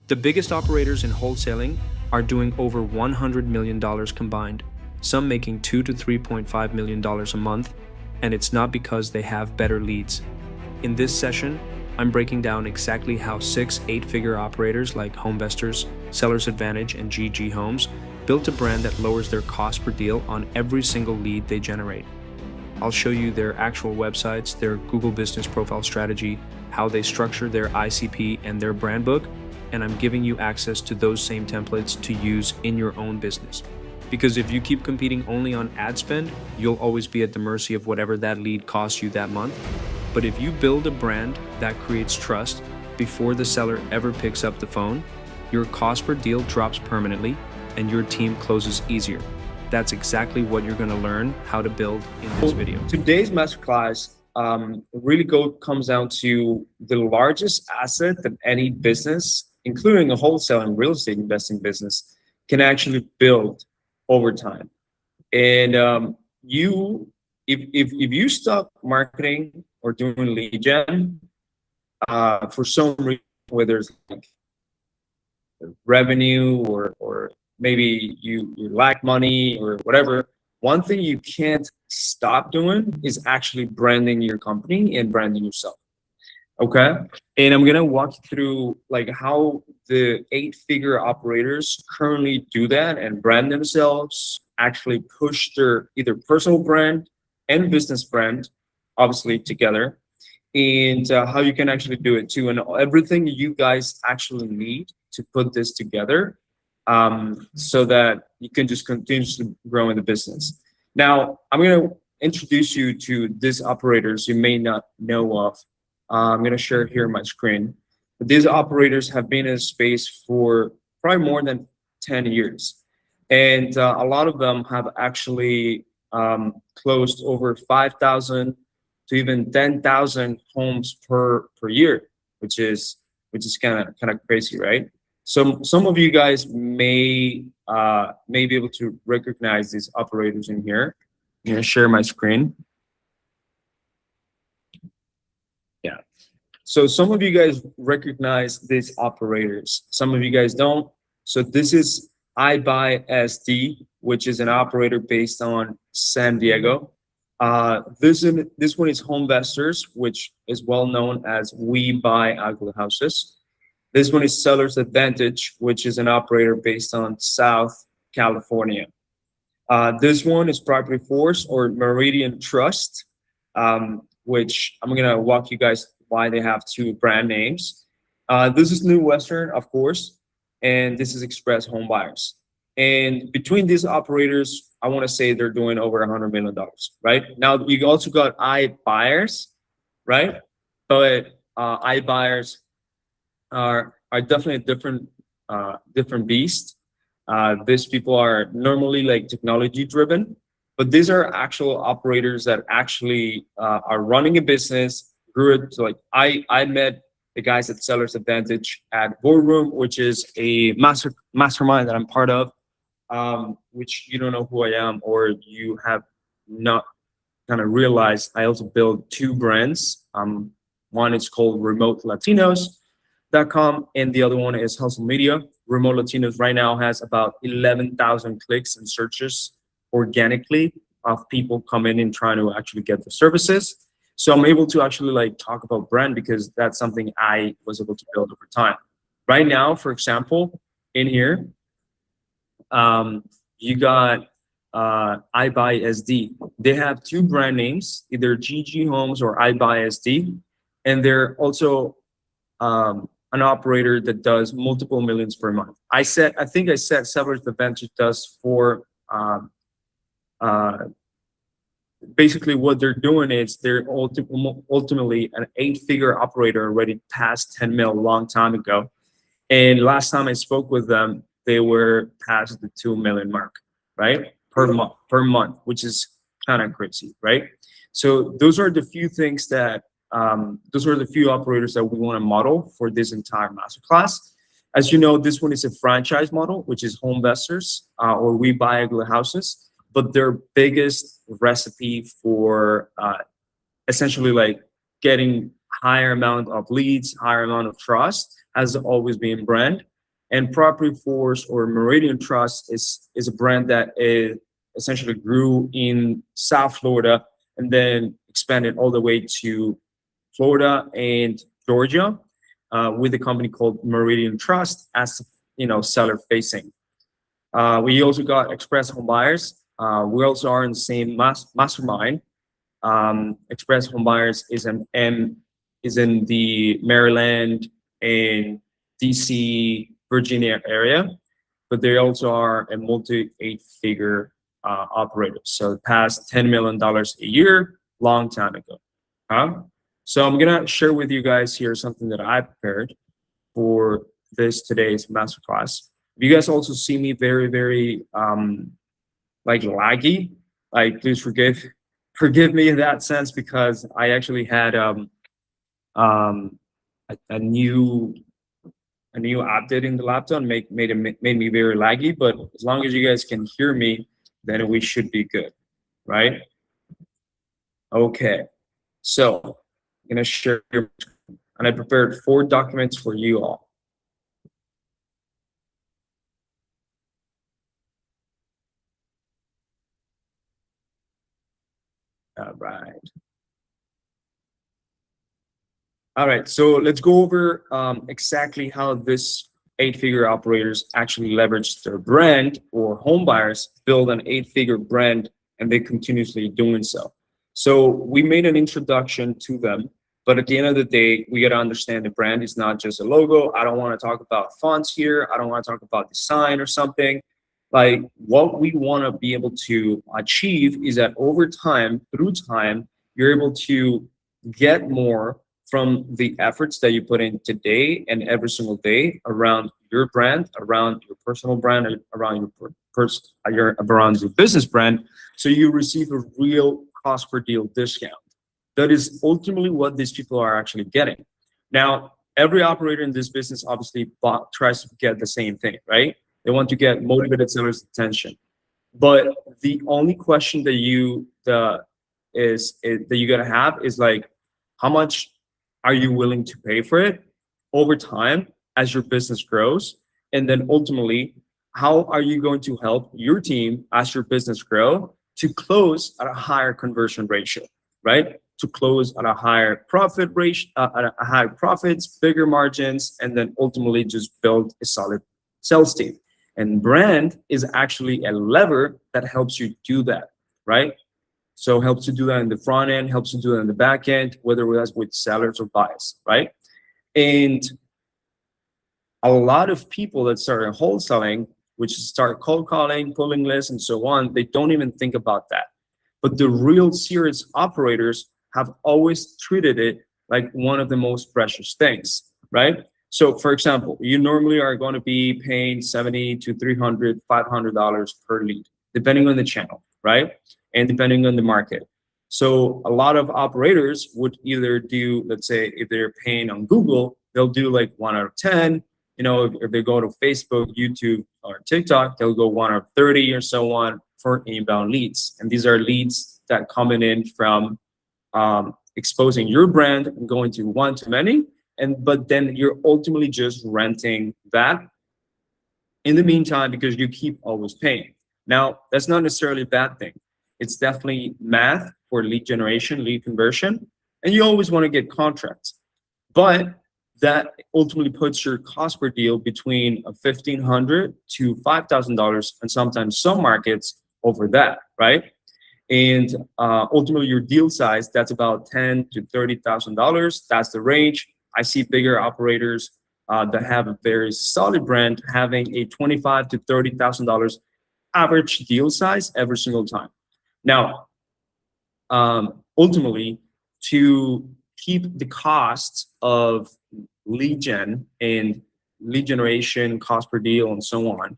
The biggest operators in wholesaling are doing over $100 million combined, some making $2 to $3.5 million a month, and it's not because they have better leads. In this session, I'm breaking down exactly how 6-8-figure operators like Homevestors, Sellers Advantage, and GG Homes built a brand that lowers their cost per deal on every single lead they generate. I'll show you their actual websites, their Google Business Profile strategy, how they structure their ICP and their brand book, and I'm giving you access to those same templates to use in your own business. Because if you keep competing only on ad spend, you'll always be at the mercy of whatever that lead costs you that month. But if you build a brand that creates trust before the seller ever picks up the phone, your cost per deal drops permanently and your team closes easier. That's exactly what you're going to learn how to build in this video. Today's masterclass really comes down to the largest asset that any business, including a wholesale and real estate investing business, can actually build over time. And if you stop marketing or doing lead gen for some reason, whether it's like revenue or maybe you lack money or whatever, one thing you can't stop doing is actually branding your company and branding yourself. Okay. And I'm going to walk you through like how the 8-figure operators currently do that and brand themselves, actually push their either personal brand and business brand, obviously together, and how you can actually do it too. And everything you guys actually need to put this together so that you can just continuously grow in the business. Now, I'm going to introduce you to these operators you may not know of. I'm going to share here my screen. But these operators have been in the space for probably more than 10 years. And a lot of them have actually closed over 5,000 to even 10,000 homes per year, which is kind of crazy, right? So some of you guys may be able to recognize these operators in here. I'm going to share my screen. Yeah. So some of you guys recognize these operators. Some of you guys don't. So this is iBuySD, which is an operator based on San Diego. This one is Homevestors, which is well known as We Buy Ugly Houses. This one is Sellers Advantage, which is an operator based on South California. This one is Property Force or Meridian Trust, which I'm going to walk you guys why they have two brand names. This is New Western, of course, and this is Express Home Buyers. And between these operators, I want to say they're doing over $100 million, right? Now, you also got iBuyers, right? But iBuyers are definitely a different beast. These people are normally like technology driven, but these are actual operators that actually are running a business. Grew it to like I met the guys at Sellers Advantage at Boardroom, which is a mastermind that I'm part of, which you don't know who I am or you have not kind of realized. I also build two brands. One is called RemoteLatinos.com, and the other one is Hustle Media. Remote Latinos right now has about 11,000 clicks and searches organically of people coming in trying to actually get the services. So I'm able to actually like talk about brand because that's something I was able to build over time. Right now, for example, in here, you got iBuySD. They have two brand names, either GG Homes or iBuySD, and they're also an operator that does multiple millions per month. I think I said Sellers Advantage does for basically what they're doing is they're ultimately an 8-figure operator already past 10 mil a long time ago. And last time I spoke with them, they were past the 2 million mark, right? Per month, which is kind of crazy, right? So those are the few things that those are the few operators that we want to model for this entire masterclass. As you know, this one is a franchise model, which is Homevestors or We Buy Ugly Houses. But their biggest recipe for essentially like getting higher amount of leads, higher amount of trust has always been brand. And Property Force or Meridian Trust is a brand that is essentially grew in South Florida and then expanded all the way to Florida and Georgia with a company called Meridian Trust as seller facing. We also got Express Home Buyers. We also are in the same mastermind. Express Home Buyers is in the Maryland and DC, Virginia area, but they also are a multi eight-figure operator. So past $10 million a year, long time ago. So I'm gonna share with you guys here something that I prepared for this today's masterclass. You guys also see me very, very like laggy. Like please forgive me in that sense because I actually had um a new update in the laptop made me very laggy. But as long as you guys can hear me, then we should be good, right? Okay. So I'm gonna share, and I prepared 4 documents for you all. All right. All right, so let's go over exactly how this 8-figure operators actually leverage their brand, or home buyers build an 8-figure brand and they continuously doing so. So we made an introduction to them, but at the end of the day, we got to understand the brand is not just a logo. I don't want to talk about fonts here. I don't want to talk about design or something. Like what we want to be able to achieve is that over time, through time, you're able to get more from the efforts that you put in today and every single day around your brand, around your personal brand, and around around your business brand, so you receive a real cost per deal discount. That is ultimately what these people are actually getting. Now, every operator in this business obviously tries to get the same thing, right? They want to get motivated sellers' attention. But the only question that you gotta have is like, how much are you willing to pay for it over time as your business grows? And then ultimately, how are you going to help your team as your business grow to close at a higher conversion ratio, right? To close at a higher profit ratio, at a higher profits, bigger margins, and then ultimately just build a solid sales team. And brand is actually a lever that helps you do that, right? So helps you do that in the front end, helps you do that in the back end, whether that's with sellers or buyers, right? And a lot of people that start wholesaling, which start cold calling, pulling lists, and so on, they don't even think about that. But the real serious operators have always treated it like one of the most precious things, right? So for example, you normally are going to be paying $70 to $300, $500 per lead, depending on the channel, right? And depending on the market. So a lot of operators would either do, let's say, if they're paying on Google, they'll do like 1 out of 10. If they go to Facebook, YouTube, or TikTok, they'll go 1 out of 30 or so on for inbound leads. And these are leads that coming in from exposing your brand and going to one to many. But then you're ultimately just renting that in the meantime because you keep always paying. Now, that's not necessarily a bad thing. It's definitely math for lead generation, lead conversion, and you always want to get contracts. But that ultimately puts your cost per deal between $1,500 to $5,000, and sometimes some markets over that, right? And ultimately, your deal size, that's about $10,000 to $30,000. That's the range. I see bigger operators that have a very solid brand having a $25,000 to $30,000 average deal size every single time. Now, ultimately, to keep the costs of lead gen and lead generation, cost per deal, and so on,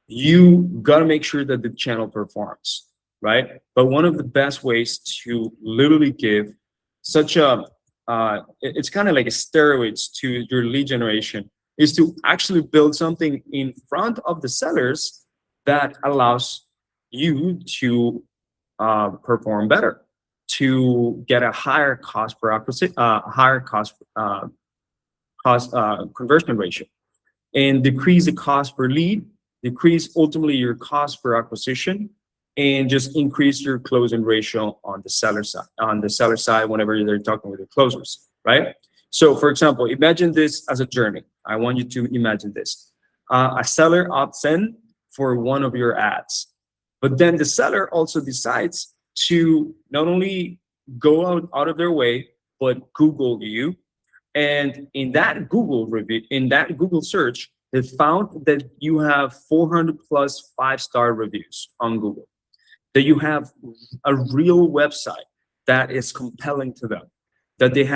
you got to make sure that the channel performs, right? But one of the best ways to literally give such a, it's kind of like a steroids to your lead generation, is to actually build something in front of the sellers that allows you to perform better, to get a higher cost per acquisition, higher cost conversion ratio. and decrease the cost per lead, decrease ultimately your cost per acquisition, and just increase your closing ratio on the seller side. On the seller side, whenever they're talking with the closers, right? So, for example, imagine this as a journey. I want you to imagine this: a seller opts in for one of your ads, but then the seller also decides to not only go out of their way, but Google you. And in that Google review, in that Google search, they found that you have 400 plus 5-star reviews on Google, that you have a real website that is compelling to them, that you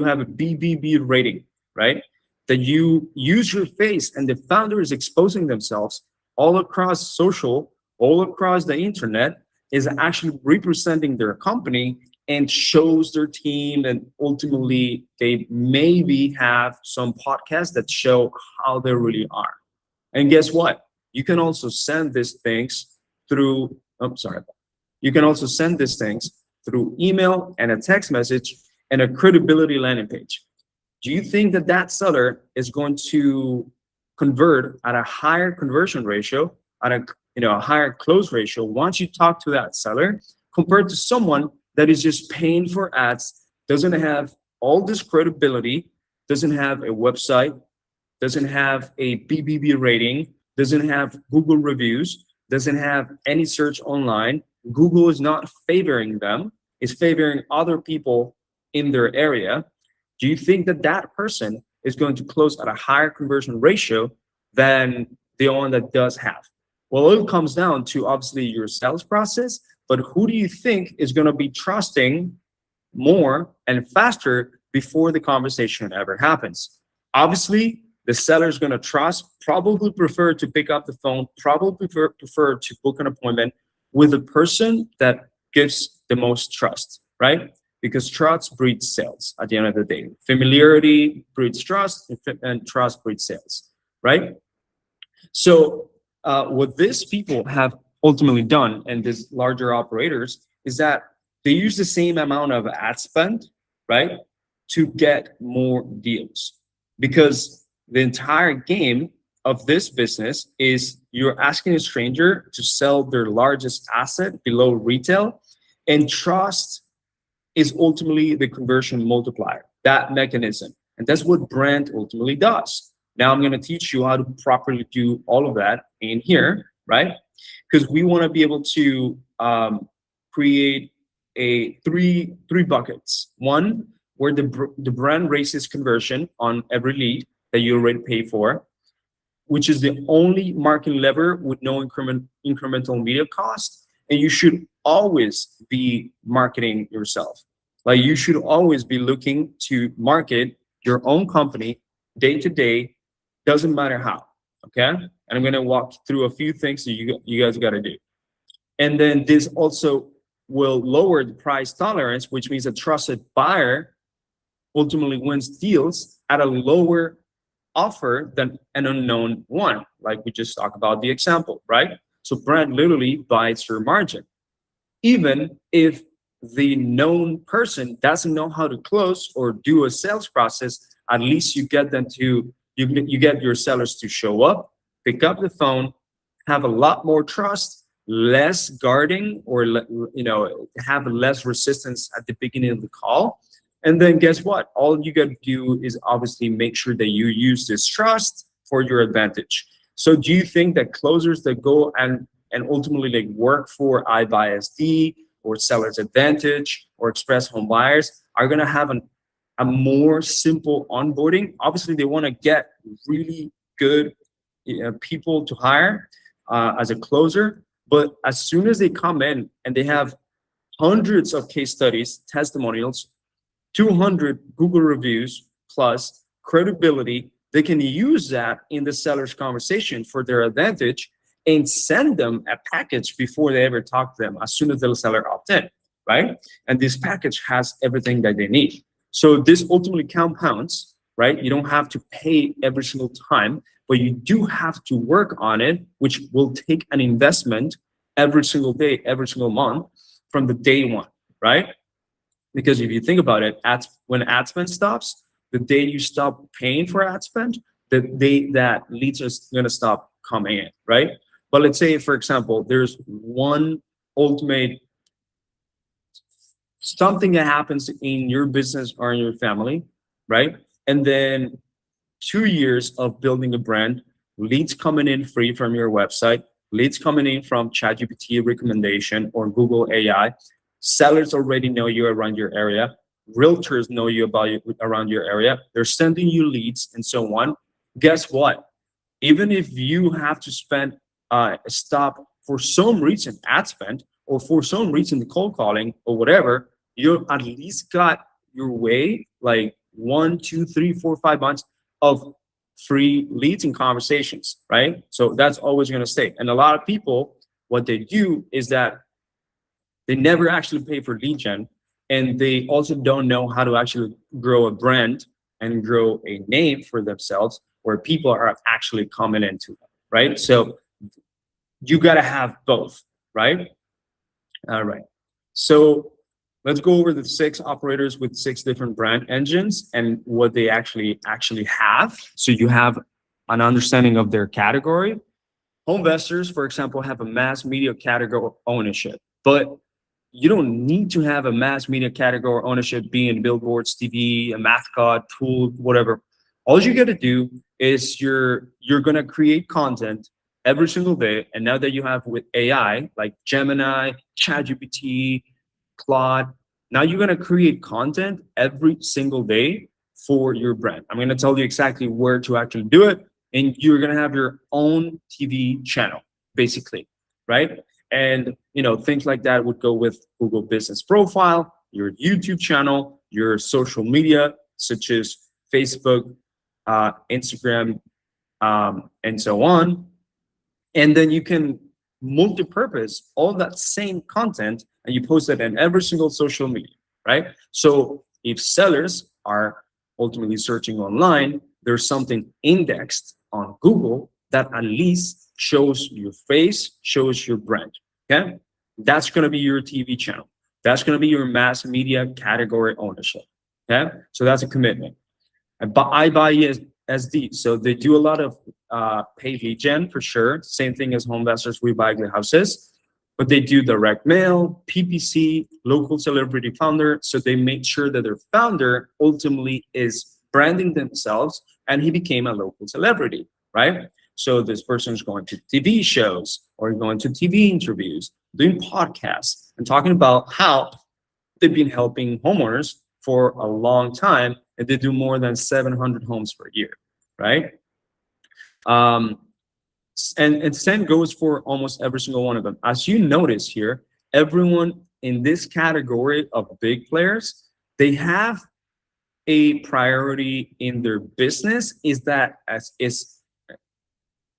have a BBB rating, right? That you use your face and the founder is exposing themselves all across social, all across the internet, is actually representing their company and shows their team. And ultimately, they maybe have some podcasts that show how they really are. And guess what? You can also send these things through, you can also send these things through email and a text message and a credibility landing page. Do you think that that seller is going to convert at a higher conversion ratio, at a higher close ratio once you talk to that seller, compared to someone that is just paying for ads, doesn't have all this credibility, doesn't have a website, doesn't have a BBB rating, doesn't have Google reviews, doesn't have any search online? Google is not favoring them, is favoring other people in their area. Do you think that that person is going to close at a higher conversion ratio than the one that does have? Well, it comes down to obviously your sales process, but who do you think is going to be trusting more and faster before the conversation ever happens? Obviously, the seller is going to trust, probably prefer to pick up the phone, probably prefer to book an appointment with the person that gives the most trust, right? Because trust breeds sales at the end of the day. Familiarity breeds trust, and trust breeds sales, right? So what these people have ultimately done, and these larger operators, is that they use the same amount of ad spend, right, to get more deals. Because the entire game of this business is you're asking a stranger to sell their largest asset below retail, and trust is ultimately the conversion multiplier, that mechanism. And that's what brand ultimately does. Now I'm going to teach you how to properly do all of that in here, right? Because we want to be able to create a three buckets. One, where the brand raises conversion on every lead that you already pay for, which is the only marketing lever with no incremental media cost. And you should always be marketing yourself. Like, you should always be looking to market your own company day to day, doesn't matter how, okay? And I'm gonna walk through a few things that you guys gotta do. And then this also will lower the price tolerance, which means a trusted buyer ultimately wins deals at a lower offer than an unknown one, like we just talked about the example, right? So brand literally buys your margin. Even if the known person doesn't know how to close or do a sales process, at least you get them to, you get your sellers to show up, pick up the phone, have a lot more trust, less guarding, or have less resistance at the beginning of the call. And then guess what? All you got to do is obviously make sure that you use this trust for your advantage. So do you think that closers that go and ultimately like work for iBuySD or Seller's Advantage or Express Home Buyers are going to have a more simple onboarding? Obviously, they want to get really good people to hire as a closer. But as soon as they come in and they have hundreds of case studies, testimonials, 200 Google reviews plus credibility, they can use that in the seller's conversation for their advantage and send them a package before they ever talk to them, as soon as the seller opt in, right? And this package has everything that they need. So this ultimately compounds, right? You don't have to pay every single time, but you do have to work on it, which will take an investment every single day, every single month from the day one, right? Because if you think about it, when ad spend stops, the day you stop paying for ad spend, that leads us going to stop coming in, right? But let's say, for example, there's one ultimate something that happens in your business or in your family, right? And then 2 years of building a brand, leads coming in free from your website, leads coming in from ChatGPT recommendation or Google AI. Sellers already know you around your area. Realtors know you about you around your area. They're sending you leads and so on. Guess what? Even if you have to spend stop for some reason ad spend or for some reason the cold calling or whatever, you at least got your way like 1, 2, 3, 4, 5 months of free leads and conversations, right? So that's always going to stay. And a lot of people, what they do is that they never actually pay for lead gen, and they also don't know how to actually grow a brand and grow a name for themselves where people are actually coming into them, right? So you got to have both, right? All right. So let's go over the 6 operators with 6 different brand engines and what they actually have. So you have an understanding of their category. Home investors, for example, have a mass media category ownership, but you don't need to have a mass media category ownership, being billboards, TV, a mascot, tool, whatever. All you got to do is you're gonna create content every single day. And now that you have with AI like Gemini, ChatGPT, Claude, now you're gonna create content every single day for your brand. I'm gonna tell you exactly where to actually do it, and you're gonna have your own TV channel, basically, right? And things like that would go with Google Business Profile, your YouTube channel, your social media such as Facebook, Instagram, and so on. And then you can multi-purpose all that same content and you post it in every single social media, right? So if sellers are ultimately searching online, there's something indexed on Google that at least shows your face, shows your brand, okay? That's gonna be your TV channel. That's gonna be your mass media category ownership, okay? So that's a commitment. I buy SD. So they do a lot of paid lead gen for sure. Same thing as home investors, we buy the houses, but they do direct mail, PPC, local celebrity founder. So they make sure that their founder ultimately is branding themselves and he became a local celebrity, right? So this person is going to TV shows or going to TV interviews, doing podcasts and talking about how they've been helping homeowners for a long time, and they do more than 700 homes per year, right? And same goes for almost every single one of them. As you notice here, everyone in this category of big players, they have a priority in their business is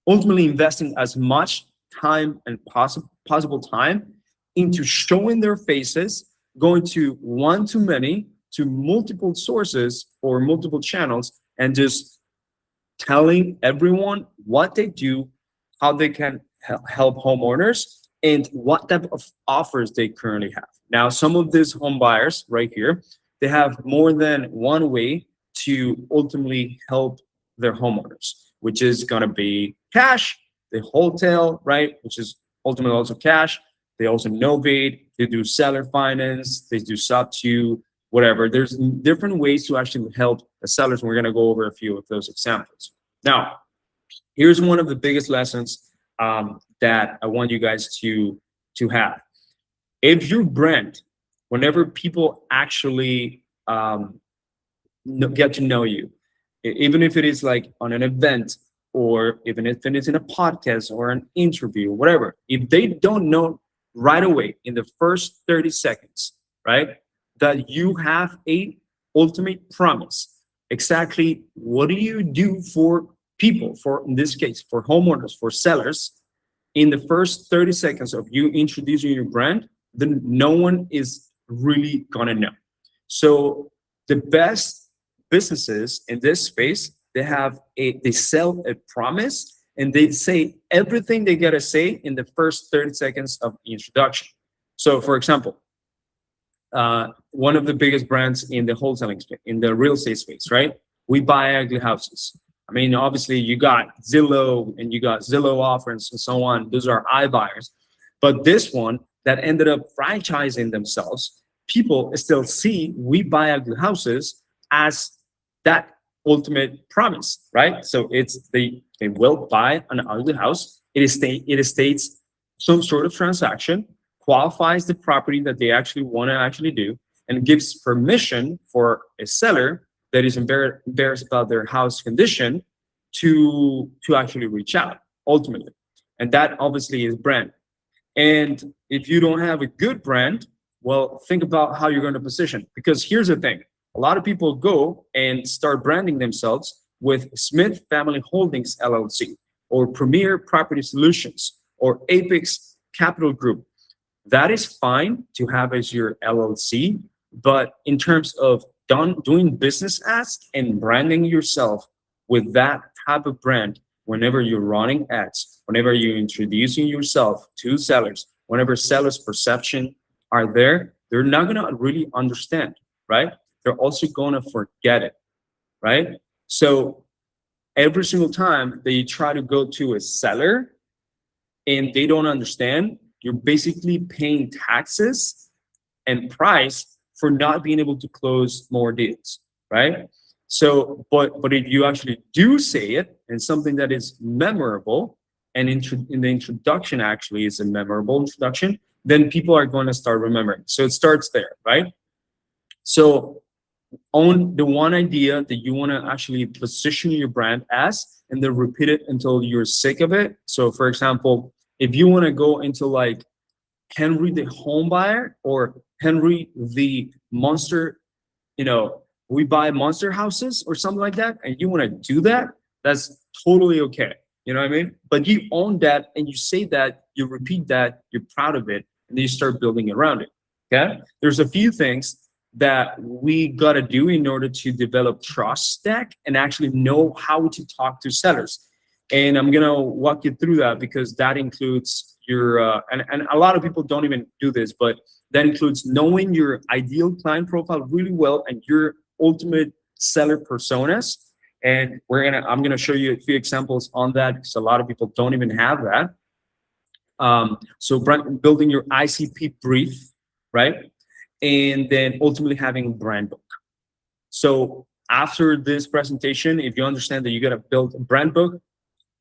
ultimately investing as much time and possible time into showing their faces, going to one-to-many, to multiple sources or multiple channels, and just telling everyone what they do, how they can help homeowners, and what type of offers they currently have. Now, some of these home buyers right here, they have more than one way to ultimately help their homeowners, which is going to be cash, the wholesale, right, which is ultimately also cash. They also novate, they do seller finance, they do sub to whatever. There's different ways to actually help the sellers, and we're going to go over a few of those examples. Now, here's one of the biggest lessons that I want you guys to have. If your brand, whenever people actually get to know you, even if it is like on an event or even if it is in a podcast or an interview, whatever, if they don't know right away in the first 30 seconds, right, that you have a ultimate promise, exactly what do you do for people, for in this case, for homeowners, for sellers, in the first 30 seconds of you introducing your brand, then no one is really gonna know. So the best businesses in this space, they sell a promise and they say everything they gotta say in the first 30 seconds of the introduction. So for example, one of the biggest brands in the wholesaling space, in the real estate space, right? We buy ugly houses. I mean, obviously you got Zillow and you got Zillow offers and so on. Those are iBuyers. But this one that ended up franchising themselves, people still see We Buy Ugly Houses as that ultimate promise, right? So it's they will buy an ugly house. It states some sort of transaction, qualifies the property that they actually want to actually do, and gives permission for a seller that is embarrassed about their house condition to actually reach out ultimately. And that obviously is brand. And if you don't have a good brand, well, think about how you're going to position. Because here's the thing, a lot of people go and start branding themselves with Smith Family Holdings LLC or Premier Property Solutions or Apex Capital Group. That is fine to have as your LLC, but in terms of doing business as and branding yourself with that type of brand, whenever you're running ads, whenever you're introducing yourself to sellers, whenever sellers' perception are there, they're not gonna really understand, right? They're also gonna forget it, right? So every single time they try to go to a seller and they don't understand, you're basically paying taxes and price for not being able to close more deals, right? So, but if you actually do say it and something that is memorable, and in the introduction actually is a memorable introduction, then people are going to start remembering. So it starts there, right? So own the one idea that you want to actually position your brand as, and then repeat it until you're sick of it. So for example, if you want to go into like Henry the home buyer or Henry the monster, we buy monster houses or something like that, and you want to do that, that's totally okay. You know what I mean? But you own that and you say that, you repeat that, you're proud of it, and then you start building around it. Okay? There's a few things that we got to do in order to develop trust stack and actually know how to talk to sellers. And I'm going to walk you through that because that includes your, and a lot of people don't even do this, but that includes knowing your ideal client profile really well and your ultimate seller personas. And I'm gonna show you a few examples on that because a lot of people don't even have that. So building your ICP brief, right? And then ultimately having a brand book. So after this presentation, if you understand that you gotta build a brand book,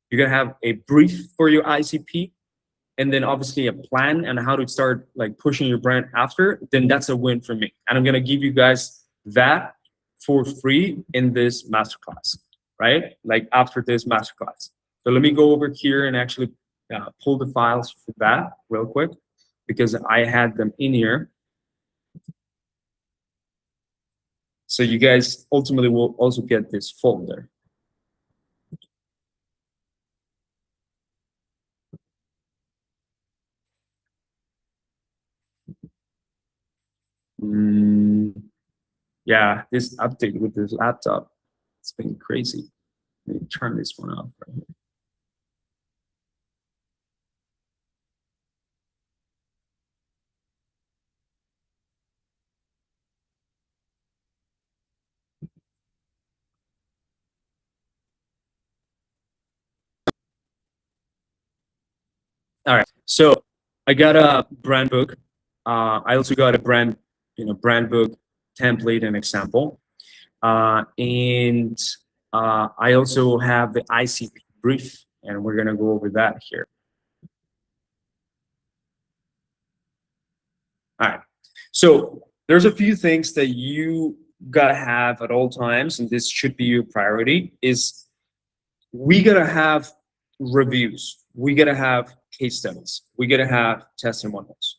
you're gonna have a brief for your ICP, and then obviously a plan and how to start like pushing your brand after, then that's a win for me. And I'm gonna give you guys that for free in this masterclass, right? Like after this masterclass. So let me go over here and actually pull the files for that real quick because I had them in here. So you guys ultimately will also get this folder. Yeah, this update with this laptop, it's been crazy. Let me turn this one off right here. All right, so I got a brand book. I also got a brand book template and example. And I also have the ICP brief, and we're gonna go over that here. All right, so there's a few things that you gotta have at all times, and this should be your priority, is we gotta have reviews, we gotta have case studies, we gotta have testimonials.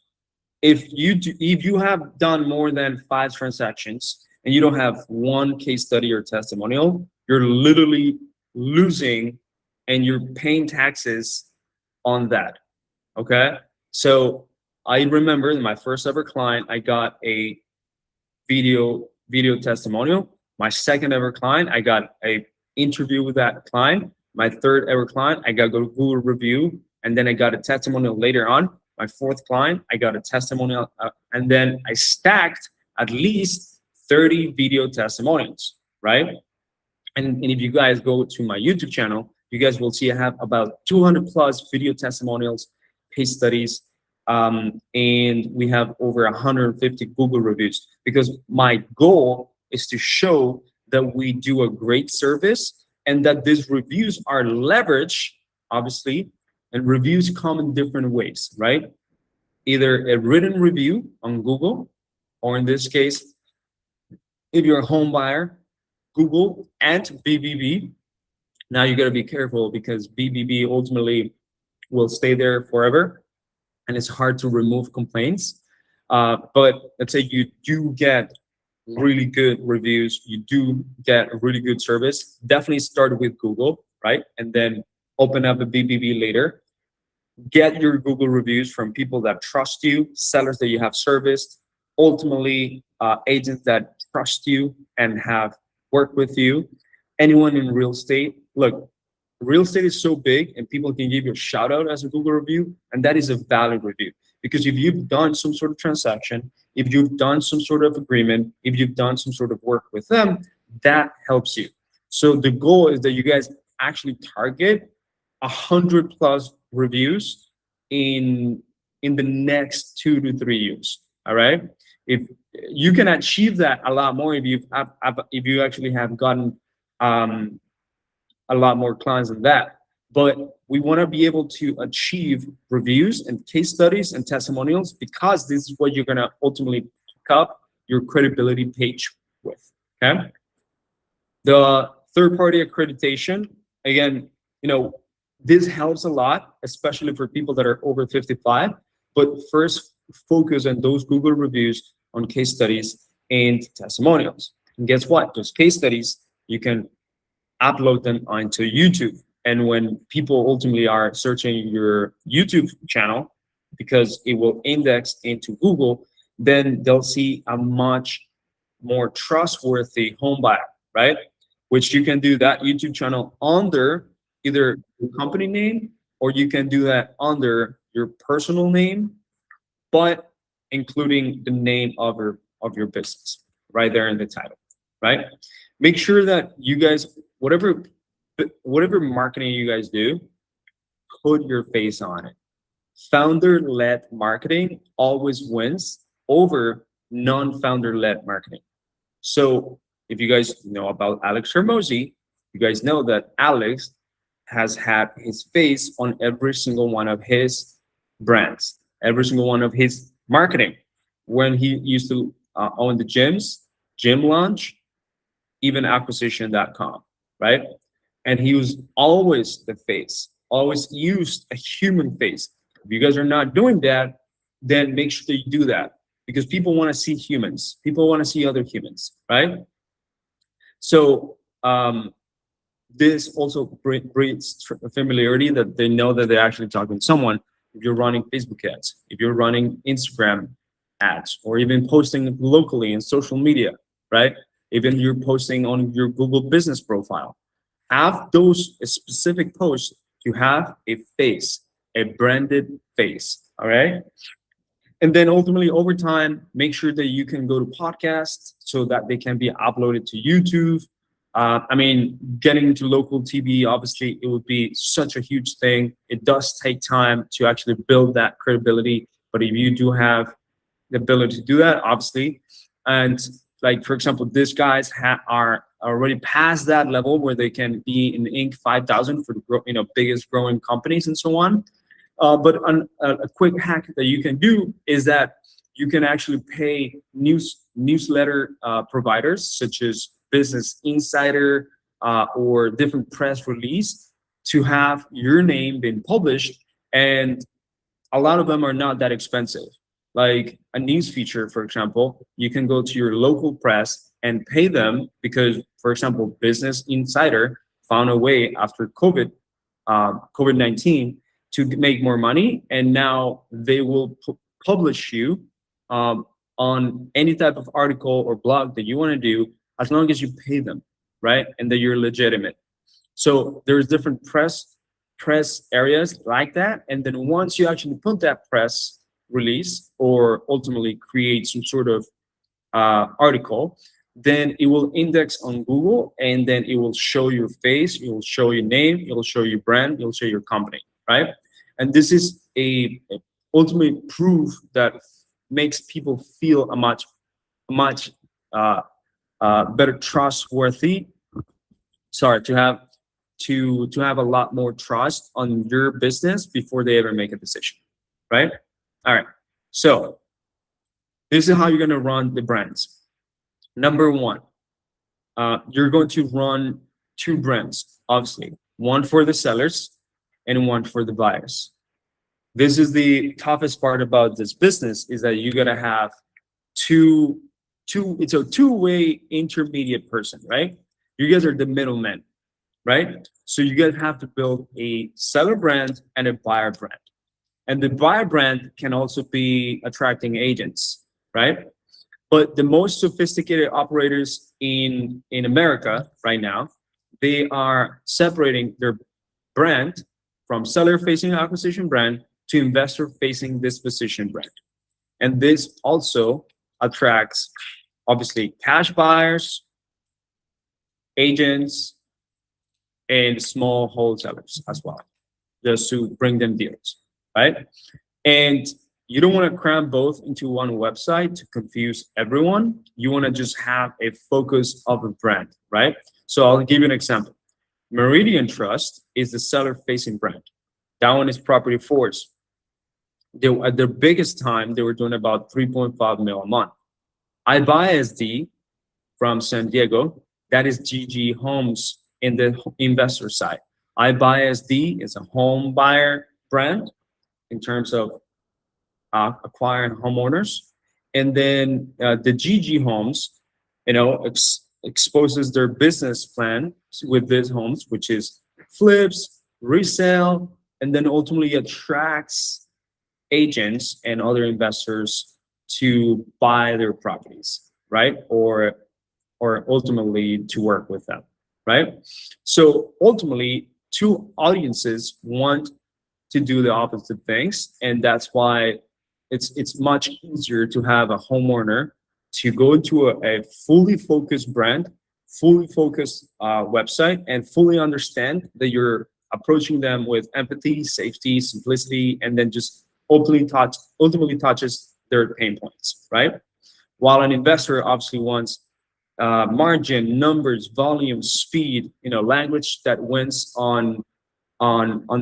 If you have done more than 5 transactions and you don't have one case study or testimonial, you're literally losing and you're paying taxes on that. Okay. So I remember my first ever client, I got a video testimonial. My second ever client, I got a interview with that client. My third ever client, I got a Google review, and then I got a testimonial later on. My fourth client, I got a testimonial, and then I stacked at least 30 video testimonials, right? And if you guys go to my YouTube channel, you guys will see I have about 200 plus video testimonials, case studies, and we have over 150 Google reviews, because my goal is to show that we do a great service and that these reviews are leveraged, obviously, and reviews come in different ways, right? Either a written review on Google, or in this case, if you're a home buyer, Google and BBB. Now you got to be careful because BBB ultimately will stay there forever, and it's hard to remove complaints. But let's say you do get really good reviews, you do get a really good service. Definitely start with Google, right? And then open up a BBB later. Get your Google reviews from people that trust you, sellers that you have serviced, ultimately agents that trust you and have worked with you. Anyone in real estate, look, real estate is so big and people can give you a shout out as a Google review, and that is a valid review. Because if you've done some sort of transaction, if you've done some sort of agreement, if you've done some sort of work with them, that helps you. So the goal is that you guys actually target 100 plus reviews in the next 2 to 3 years. All right. If you can achieve that a lot more, if you actually have gotten a lot more clients than that. But we want to be able to achieve reviews and case studies and testimonials, because this is what you're going to ultimately pick up your credibility page with. Okay. The third party accreditation, again, this helps a lot, especially for people that are over 55. But first, focus on those Google reviews, on case studies and testimonials. And guess what? Those case studies, you can upload them onto YouTube. And when people ultimately are searching your YouTube channel, because it will index into Google, then they'll see a much more trustworthy home buyer, right? Which you can do that YouTube channel under either your company name, or you can do that under your personal name, but including the name of your business right there in the title, right? Make sure that you guys, whatever marketing you guys do, put your face on it. Founder-led marketing always wins over non-founder-led marketing. So if you guys know about Alex Hermosi, you guys know that Alex has had his face on every single one of his brands, every single one of his marketing. When he used to own the gyms, Gym Launch, even acquisition.com, right? And he was always the face, always used a human face. If you guys are not doing that, then make sure that you do that, because people want to see humans. People want to see other humans, right? So this also breeds familiarity, that they know that they're actually talking to someone. If you're running Facebook ads, if you're running Instagram ads, or even posting locally in social media, right? Even you're posting on your Google business profile, have those specific posts to have a face, a branded face, all right? And then ultimately over time, make sure that you can go to podcasts so that they can be uploaded to YouTube. Getting into local TV, obviously, it would be such a huge thing. It does take time to actually build that credibility. But if you do have the ability to do that, obviously, and like, for example, these guys are already past that level where they can be in Inc. 5000 for the biggest growing companies and so on. But a quick hack that you can do is that you can actually pay newsletter providers such as Business Insider or different press release to have your name being published. And a lot of them are not that expensive. Like a news feature, for example, you can go to your local press and pay them because, for example, Business Insider found a way after COVID-19 to make more money, and now they will publish you on any type of article or blog that you want to do, as long as you pay them, right? And that you're legitimate. So there's different press areas like that. And then once you actually put that press release or ultimately create some sort of article, then it will index on Google, and then it will show your face, it will show your name, it will show your brand, it will show your company, right? And this is a ultimate proof that makes people feel a much uh, better trustworthy. Sorry, to have a lot more trust on your business before they ever make a decision, right? All right. So this is how you're going to run the brands. Number one, you're going to run two brands, obviously, one for the sellers and one for the buyers. This is the toughest part about this business, is that you're gonna have it's a two-way intermediate person, right? You guys are the middlemen, right? So you guys have to build a seller brand and a buyer brand. And the buyer brand can also be attracting agents, right? But the most sophisticated operators in America right now, they are separating their brand from seller-facing acquisition brand to investor-facing disposition brand. And this also attracts, obviously, cash buyers, agents, and small wholesalers as well, just to bring them deals, right? And you don't want to cram both into one website to confuse everyone. You want to just have a focus of a brand, right? So I'll give you an example. Meridian Trust is the seller-facing brand. That one is Property Force. At their biggest time, they were doing about 3.5 mil a month. I Buy SD from San Diego, that is GG Homes in the investor side. I Buy SD is a home buyer brand in terms of acquiring homeowners. And then the GG Homes, exposes their business plan with these homes, which is flips, resale, and then ultimately attracts agents and other investors to buy their properties, right? Or ultimately to work with them, right? So ultimately, two audiences want to do the opposite things, and that's why it's much easier to have a homeowner to go into a fully focused brand, fully focused website, and fully understand that you're approaching them with empathy, safety, simplicity, and then just ultimately touches their pain points, right? While an investor obviously wants margin, numbers, volume, speed, language that wins on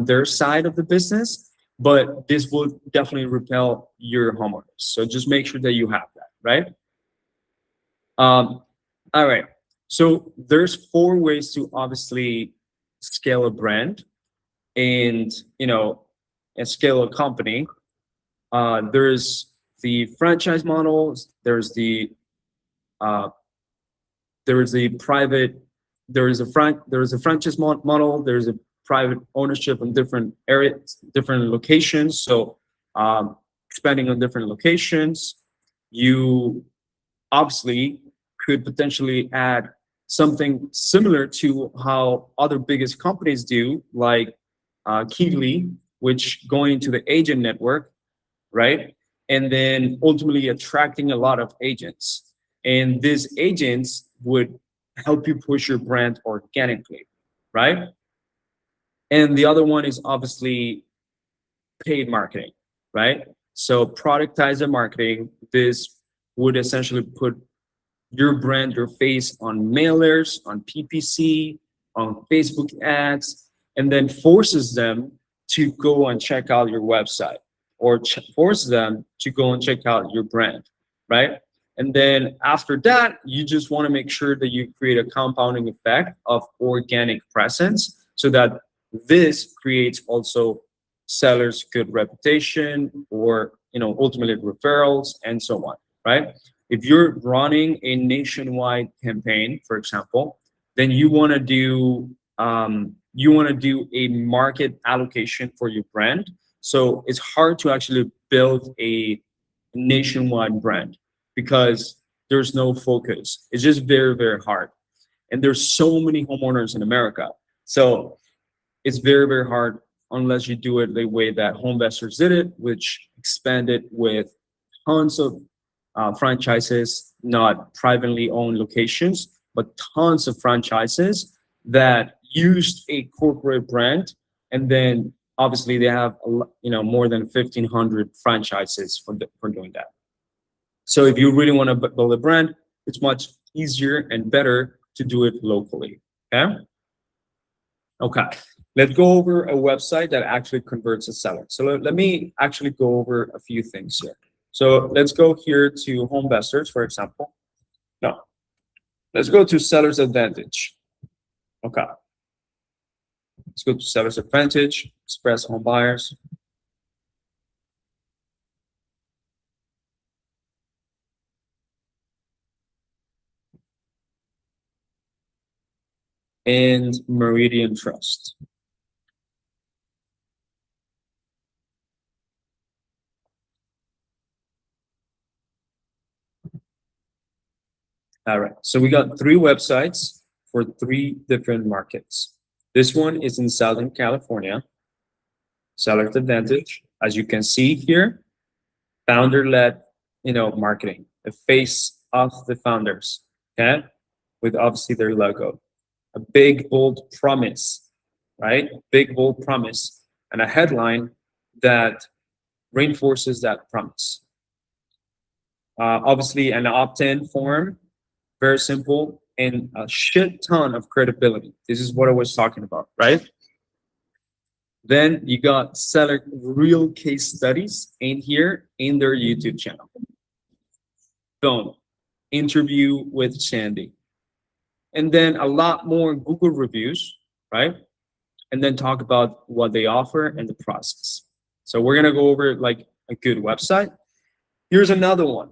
their side of the business, but this will definitely repel your homeowners. So just make sure that you have that, right? All right. So there's 4 ways to obviously scale a brand and scale a company. There's the franchise models. There's the private. There is a franchise model. There's a private ownership in different areas, different locations. So expanding on different locations, you obviously could potentially add something similar to how other biggest companies do, like Keeley, which going into the agent network, right? And then ultimately attracting a lot of agents. And these agents would help you push your brand organically, right? And the other one is obviously paid marketing, right? So productize the marketing. This would essentially put your brand, your face on mailers, on PPC, on Facebook ads, and then forces them to go and check out your website, or force them to go and check out your brand, right? And then after that, you just want to make sure that you create a compounding effect of organic presence, so that this creates also sellers good reputation, or ultimately referrals and so on, right? If you're running a nationwide campaign, for example, then you want to do a market allocation for your brand. So it's hard to actually build a nationwide brand because there's no focus. It's just very, very hard. And there's so many homeowners in America. So it's very, very hard unless you do it the way that Homevestors did it, which expanded with tons of franchises, not privately owned locations, but tons of franchises that used a corporate brand, and then obviously they have more than 1,500 franchises for doing that. So if you really want to build a brand, it's much easier and better to do it locally. Okay. Let's go over a website that actually converts a seller. So let me actually go over a few things here. So let's go here to Homevestors, for example. No, let's go to Seller's Advantage. Okay. Let's go to Seller's Advantage, Express Home Buyers. And Meridian Trust. All right, so we got 3 websites for 3 different markets. This one is in Southern California, Seller's Advantage. As you can see here, founder-led, marketing, the face of the founders, okay, with obviously their logo, a big bold promise, right? Big bold promise, and a headline that reinforces that promise. Obviously, an opt-in form, very simple, and a shit ton of credibility. This is what I was talking about, right? Then you got seller real case studies in here in their YouTube channel. Boom. Interview with Sandy. And then a lot more Google reviews, right? And then talk about what they offer and the process. So we're gonna go over like a good website. Here's another one,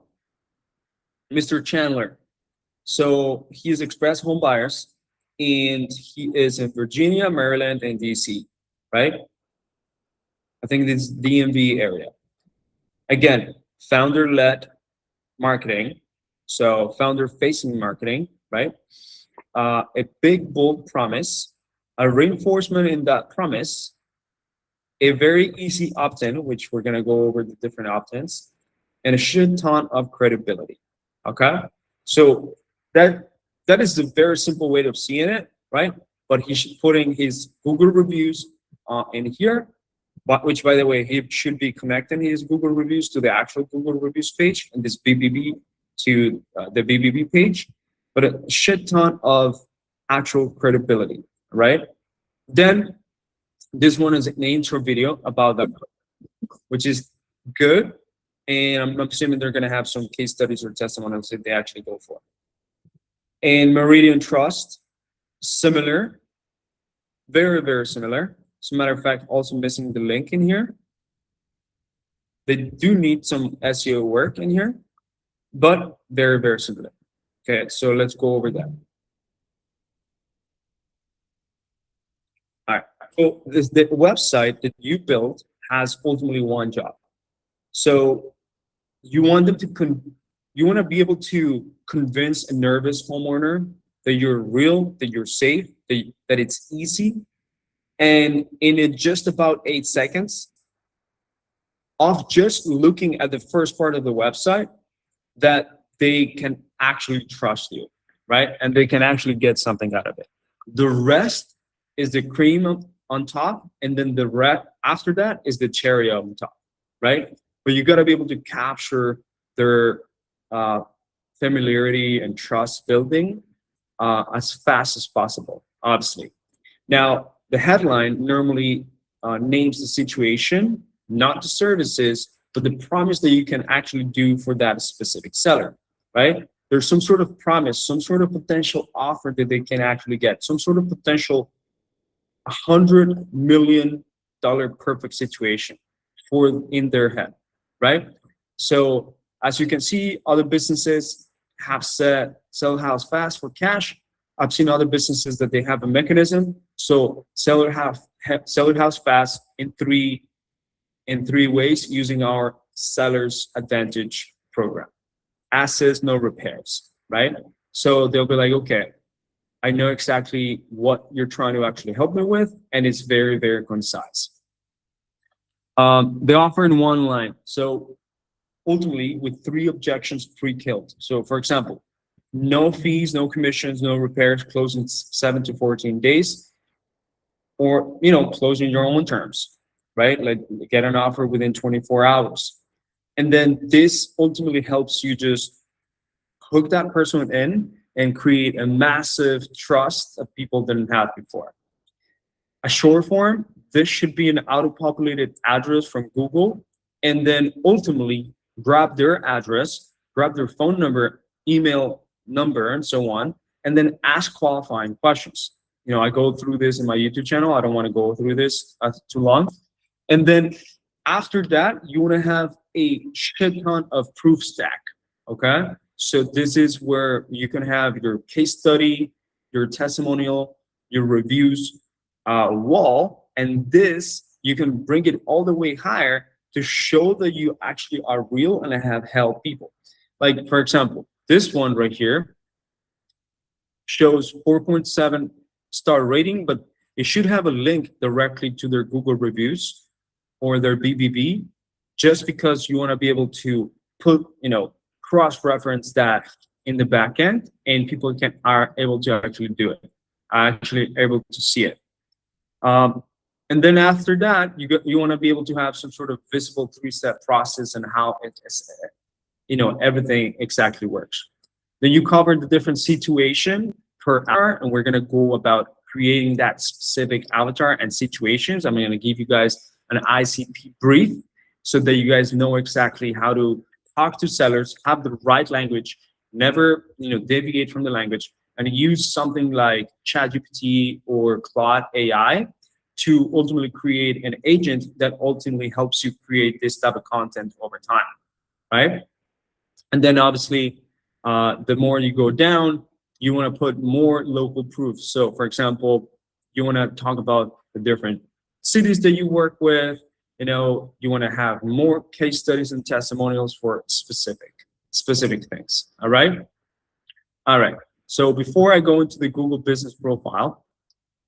Mr. Chandler. So he is Express Home Buyers, and he is in Virginia, Maryland, and DC, right? I think this DMV area. Again, founder-led marketing, so founder-facing marketing, right? A big, bold promise, a reinforcement in that promise, a very easy opt-in, which we're gonna go over the different opt-ins, and a shit ton of credibility, okay? So that is the very simple way of seeing it, right? But he's putting his Google reviews in here, which, by the way, he should be connecting his Google reviews to the actual Google reviews page and this BBB to the BBB page, but a shit ton of actual credibility, right? Then this one is an intro video about that, which is good. And I'm assuming they're going to have some case studies or testimonials that they actually go for. And Meridian Trust, similar, very, very similar. As a matter of fact, also missing the link in here. They do need some SEO work in here, but very, very similar. Okay, so let's go over that. All right, so the website that you build has ultimately one job. So you want them to you want to be able to convince a nervous homeowner that you're real, that you're safe, that it's easy. And in just about 8 seconds of just looking at the first part of the website, that they can actually trust you, right? And they can actually get something out of it. The rest is the cream on top. And then the rest after that is the cherry on top, right? But you got to be able to capture their familiarity and trust building as fast as possible, obviously. Now, the headline normally names the situation, not the services, but the promise that you can actually do for that specific seller, right? There's some sort of promise, some sort of potential offer that they can actually get, some sort of potential $100 million perfect situation in their head, right? So as you can see, other businesses have said sell house fast for cash. I've seen other businesses that they have a mechanism. So sell your house fast in three ways using our Seller's Advantage program. Assets, no repairs, right? So they'll be like, okay, I know exactly what you're trying to actually help me with, and it's very, very concise. They offer in one line. So ultimately with 3 objections pre-killed. So for example, no fees, no commissions, no repairs, closing 7 to 14 days, or closing your own terms, right? Like get an offer within 24 hours. And then this ultimately helps you just hook that person in and create a massive trust that people didn't have before. A short form, this should be an auto-populated address from Google, and then ultimately grab their address, grab their phone number, email number, and so on, and then ask qualifying questions. I go through this in my YouTube channel. I don't want to go through this too long. And then after that, you want to have a shit ton of proof stack, okay? So this is where you can have your case study, your testimonial, your reviews wall, and this, you can bring it all the way higher to show that you actually are real and have helped people. Like, for example, this one right here shows 4.7 star rating, but it should have a link directly to their Google reviews or their BBB, just because you want to be able to put, cross-reference that in the back end, and people are able to actually do it, actually able to see it. And then after that, you want to be able to have some sort of visible 3-step process and how it is, everything exactly works. Then you cover the different situation per hour, and we're going to go about creating that specific avatar and situations. I'm going to give you guys an ICP brief so that you guys know exactly how to talk to sellers, have the right language, never deviate from the language, and use something like ChatGPT or Claude AI to ultimately create an agent that ultimately helps you create this type of content over time, right? And then obviously, the more you go down, you want to put more local proof. So for example, you want to talk about the different cities that you work with. You want to have more case studies and testimonials for specific things. All right. So before I go into the Google business profile,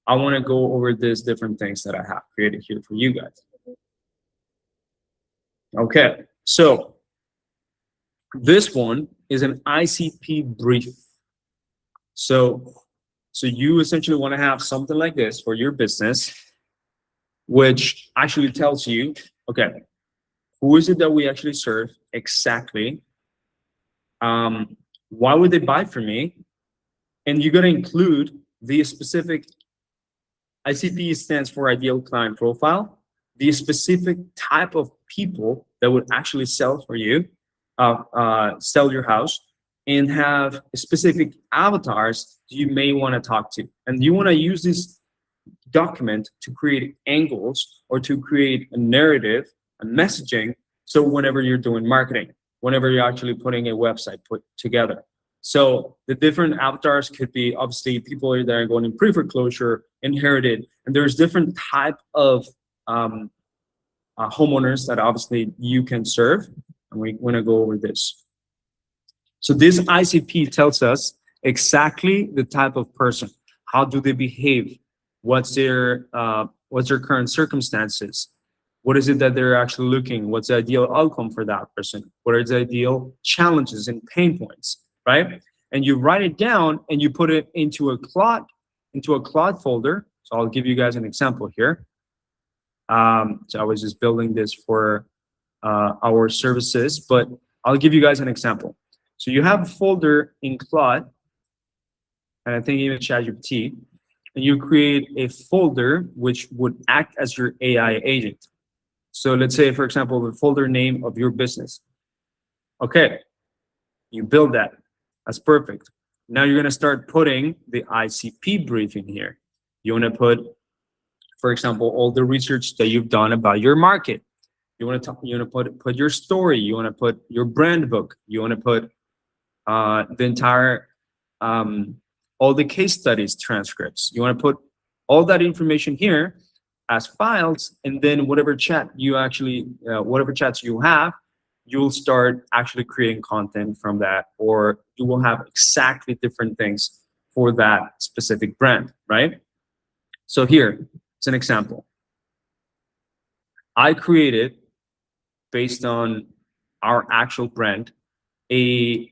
I want to go over these different things that I have created here for you guys. Okay, so this one is an ICP brief. So you essentially want to have something like this for your business, which actually tells you, okay, who is it that we actually serve exactly? Why would they buy from me? And you're going to include the specific ICP stands for ideal client profile, the specific type of people that would actually sell for you, sell your house, and have specific avatars you may want to talk to. And you want to use this document to create angles or to create a narrative, a messaging. So whenever you're doing marketing, whenever you're actually putting a website put together. So the different avatars could be obviously people that are going in pre-foreclosure, inherited, and there's different type of homeowners that obviously you can serve. And we want to go over this. So this ICP tells us exactly the type of person. How do they behave? What's their current circumstances? What is it that they're actually looking? What's the ideal outcome for that person? What are the ideal challenges and pain points, right? And you write it down and you put it into a Claude folder. So I'll give you guys an example here. So I was just building this for our services, but I'll give you guys an example. So you have a folder in Claude, and I think even ChatGPT, and you create a folder which would act as your AI agent. So let's say, for example, the folder name of your business. Okay, you build that. That's perfect. Now you're going to start putting the ICP brief in here. You want to put, for example, all the research that you've done about your market. You want to put your story. You want to put your brand book. You want to put the entire all the case studies transcripts. You want to put all that information here as files, and then whatever chats you have, you'll start actually creating content from that, or you will have exactly different things for that specific brand, right? So here, it's an example. I created based on our actual brand, an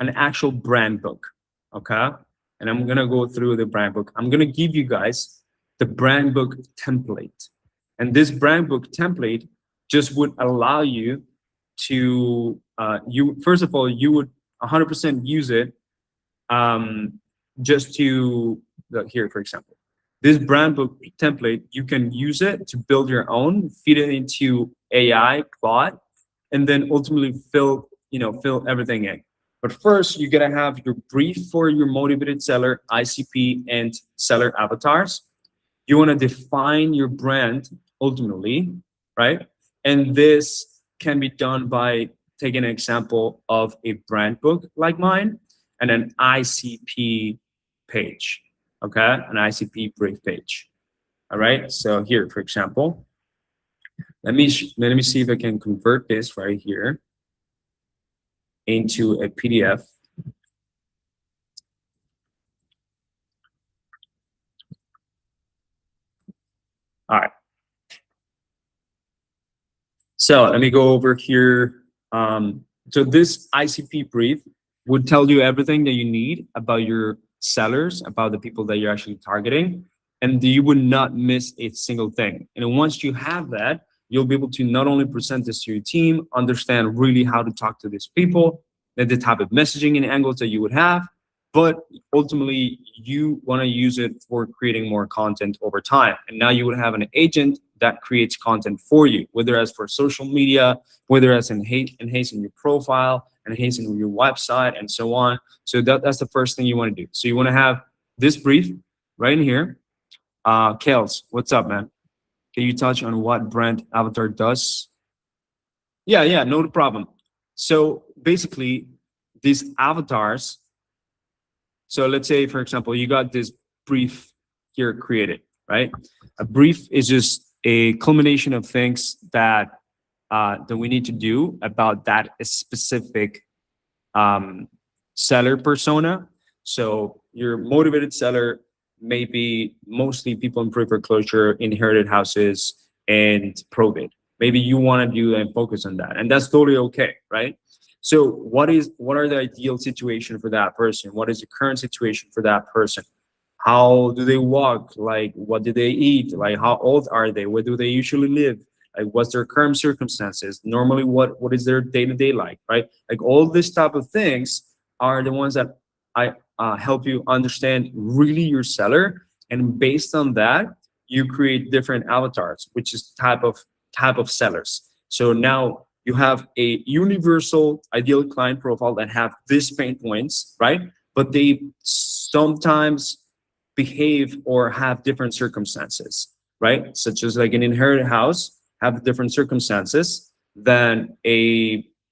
actual brand book. Okay. And I'm gonna go through the brand book. I'm gonna give you guys the brand book template. And this brand book template just would allow you to you first of all, you would 100% use it just to here, for example, this brand book template, you can use it to build your own, feed it into AI plot, and then ultimately fill everything in. But first, you gotta have your brief for your motivated seller, ICP, and seller avatars. You want to define your brand ultimately, right? And this can be done by taking an example of a brand book like mine and an ICP page, okay? An ICP brief page. All right. So here, for example, let me see if I can convert this right here into a PDF. All right. So let me go over here. So this ICP brief would tell you everything that you need about your sellers, about the people that you're actually targeting, and you would not miss a single thing. And once you have that, you'll be able to not only present this to your team, understand really how to talk to these people, and the type of messaging and angles that you would have, but ultimately you want to use it for creating more content over time. And now you would have an agent that creates content for you, whether as for social media, whether as enhancing your profile, enhancing your website, and so on. So that's the first thing you want to do. So you want to have this brief right in here. Kels, what's up, man? Can you touch on what brand avatar does? Yeah, no problem. So basically, these avatars. So let's say, for example, you got this brief here created, right? A brief is just a culmination of things that we need to do about that specific seller persona. So your motivated seller may be mostly people in pre-foreclosure, inherited houses, and probate. Maybe you want to do and focus on that, and that's totally okay, right? So what are the ideal situation for that person? What is the current situation for that person? How do they walk? Like, what do they eat? Like, how old are they? Where do they usually live? Like, what's their current circumstances? Normally, what is their day-to-day like, right? Like, all this type of things are the ones that I help you understand really your seller. And based on that, you create different avatars, which is type of sellers. So now you have a universal ideal client profile that have these pain points, right? But they sometimes behave or have different circumstances, right? Such as like an inherited house have different circumstances than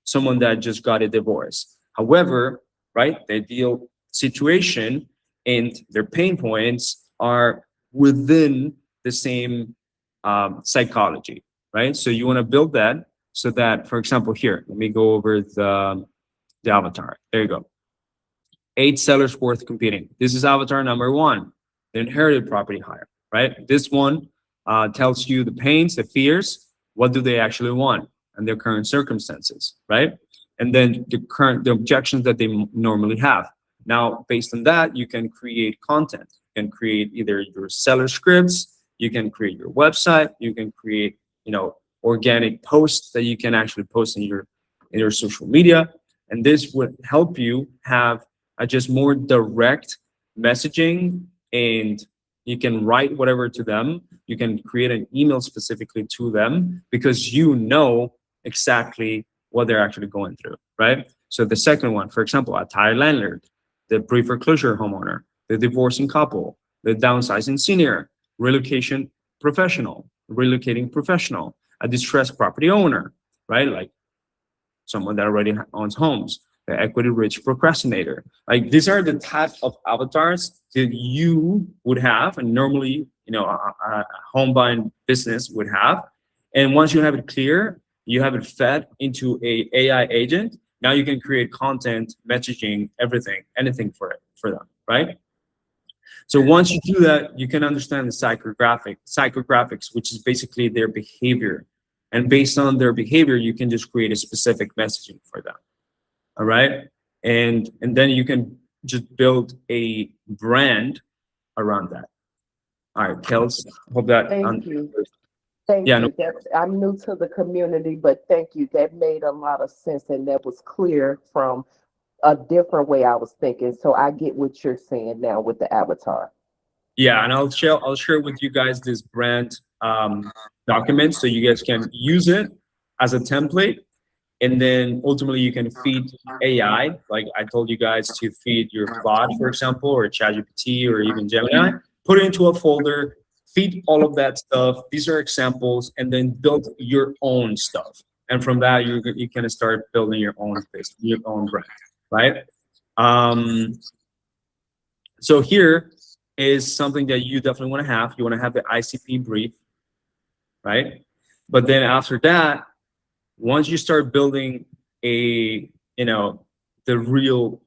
someone that just got a divorce. However, right, the ideal situation and their pain points are within the same psychology, right? So you want to build that so that, for example, here, let me go over the avatar. There you go. 8 sellers worth competing. This is avatar number 1, the inherited property hire, right? This one tells you the pains, the fears, what do they actually want, and their current circumstances, right? And then the objections that they normally have. Now, based on that, you can create content. You can create either your seller scripts, you can create your website, you can create, organic posts that you can actually post in your social media. And this would help you have just more direct messaging, and you can write whatever to them. You can create an email specifically to them because you know exactly what they're actually going through, right? So the second one, for example, a tired landlord, the pre-foreclosure homeowner, the divorcing couple, the downsizing senior, relocation professional, relocating professional, a distressed property owner, right? Like someone that already owns homes, the equity rich procrastinator. Like, these are the type of avatars that you would have, and normally, a home buying business would have. And once you have it clear, you have it fed into a AI agent. Now you can create content, messaging, everything, anything for them, right? So once you do that, you can understand the psychographics, which is basically their behavior. And based on their behavior, you can just create a specific messaging for them. All right. And then you can just build a brand around that. All right, Kels, hope that Thank you. Thank yeah, no, you. That I'm new to the community, but thank you. That made a lot of sense and that was clear from a different way I was thinking. So I get what you're saying now with the avatar. yeah, and I'll share with you guys this brand document so you guys can use it as a template, and then ultimately you can feed AI, like I told you guys to feed your Claude, for example, or ChatGPT, or even Gemini. Put it into a folder, feed all of that stuff. These are examples, and then build your own stuff. And from that, you can start building your own business, your own brand, right? Um, so here is something that you definitely want to have. You want to have the ICP brief, right? But then after that, once you start building a, the real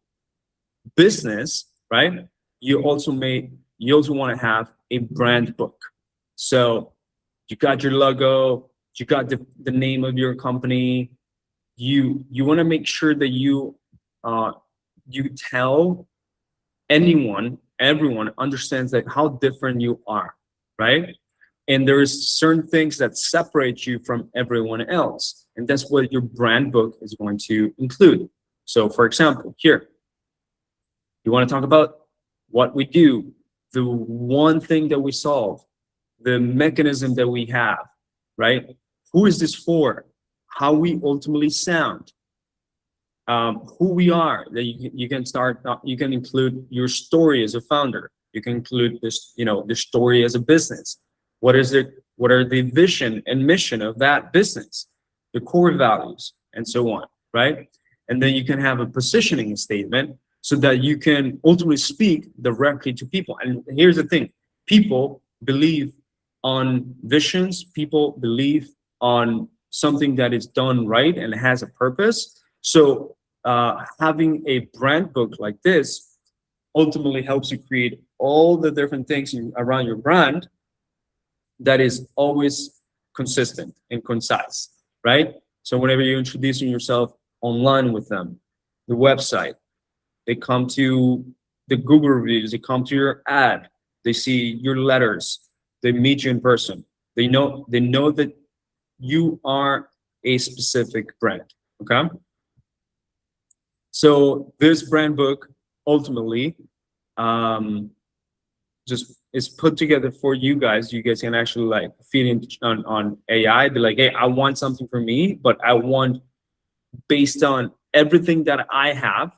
business, right? You also want to have a brand book. So you got your logo, you got the name of your company. You want to make sure that you tell everyone understands that how different you are, right? And there is certain things that separate you from everyone else, and that's what your brand book is going to include. So for example, here you want to talk about what we do, the one thing that we solve, the mechanism that we have, right? Who is this for? How we ultimately sound, who we are. That you can start. You can include your story as a founder. You can include this, the story as a business. What is it? What are the vision and mission of that business? The core values, and so on, right? And then you can have a positioning statement so that you can ultimately speak directly to people. And here's the thing: people believe on visions. People believe on something that is done right and has a purpose. So having a brand book like this ultimately helps you create all the different things around your brand that is always consistent and concise, right? So whenever you're introducing yourself online with them, the website, they come to the Google reviews, they come to your ad, they see your letters, they meet you in person. They know that you are a specific brand, okay? So this brand book ultimately just is put together for you guys. You guys can actually like feed in on AI, be like, hey, I want something for me, but I want, based on everything that I have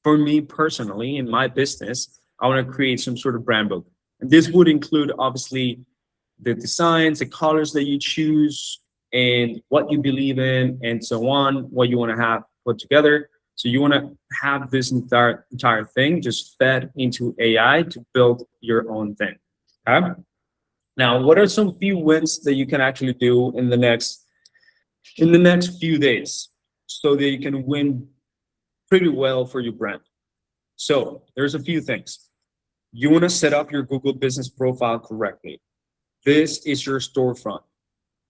for me personally in my business, I want to create some sort of brand book. And this would include obviously the designs, the colors that you choose, and what you believe in, and so on, what you want to have put together. So you want to have this entire thing just fed into AI to build your own thing. Okay? Now, what are some few wins that you can actually do in the next few days so that you can win pretty well for your brand? So there's a few things. You want to set up your Google business profile correctly. This is your storefront.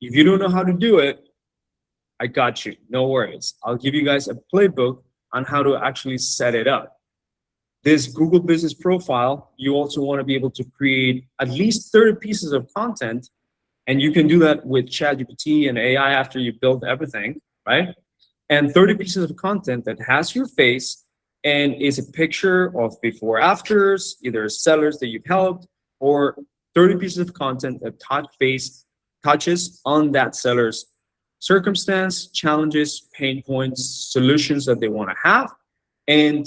If you don't know how to do it, I got you. No worries. I'll give you guys a playbook on how to actually set it up. This Google business profile, you also want to be able to create at least 30 pieces of content. And you can do that with ChatGPT and AI after you build everything, right? And 30 pieces of content that has your face and is a picture of before afters, either sellers that you've helped, or 30 pieces of content that touches on that seller's circumstance, challenges, pain points, solutions that they want to have, and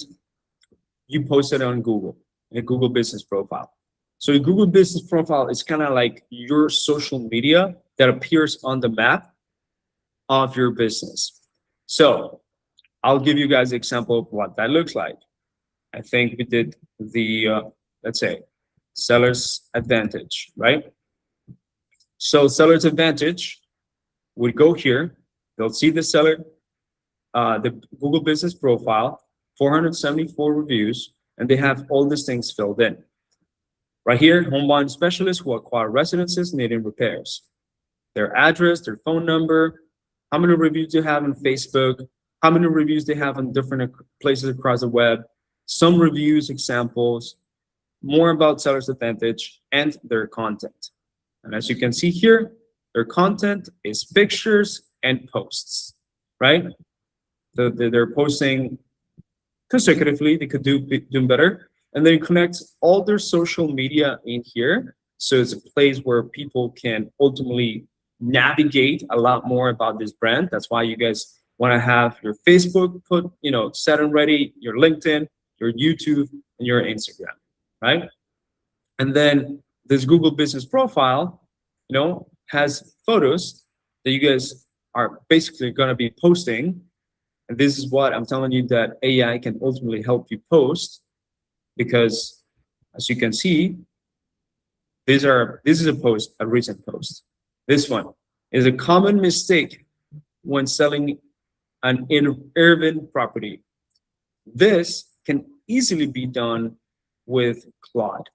you post it on Google, in a Google business profile. So a Google business profile is kind of like your social media that appears on the map of your business. So I'll give you guys an example of what that looks like. I think we did the, let's say, seller's advantage, right? So seller's advantage would go here. They'll see the seller, the Google business profile, 474 reviews, and they have all these things filled in. Right here, home buying specialists who acquire residences needing repairs. their address, their phone number, how many reviews they have on Facebook, how many reviews they have on different places across the web, some reviews, examples, more about seller's advantage, and their content. And as you can see here, their content is pictures and posts, right? They're posting consecutively. They could do better. And then connect all their social media in here. So it's a place where people can ultimately navigate a lot more about this brand. That's why you guys want to have your Facebook put, set and ready, your LinkedIn, your YouTube, and your Instagram, right? And then this Google Business Profile, has photos that you guys are basically going to be posting. And this is what I'm telling you that AI can ultimately help you post, because as you can see, this is a recent post. This one is a common mistake when selling an urban property. This can easily be done with Claude.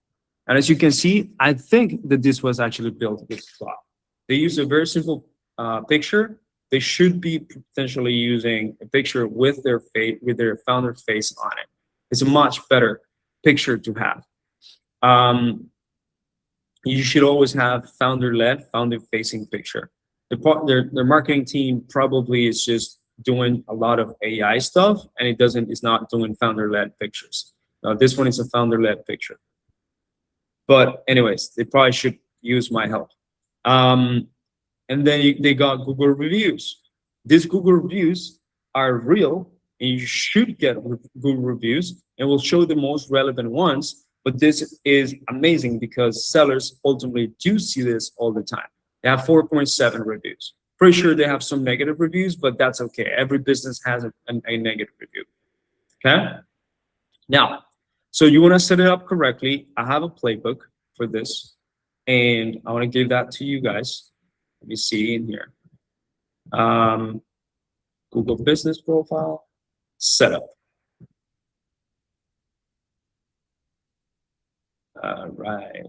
And as you can see, I think that this was actually built with Claude. They use a very simple picture. They should be potentially using a picture with their face, with their founder's face on it. It's a much better picture to have. You should always have founder-led, founder-facing picture. Their marketing team probably is just doing a lot of AI stuff, and it's not doing founder-led pictures. Now, this one is a founder-led picture. But anyways, they probably should use my help. And then they got Google reviews. These Google reviews are real, and you should get Google reviews, and we'll show the most relevant ones. But this is amazing because sellers ultimately do see this all the time. They have 4.7 reviews. Pretty sure they have some negative reviews, but that's okay. Every business has a negative review. Okay? Now, so you want to set it up correctly. I have a playbook for this, and I want to give that to you guys. Let me see in here. Google Business Profile, setup. All right.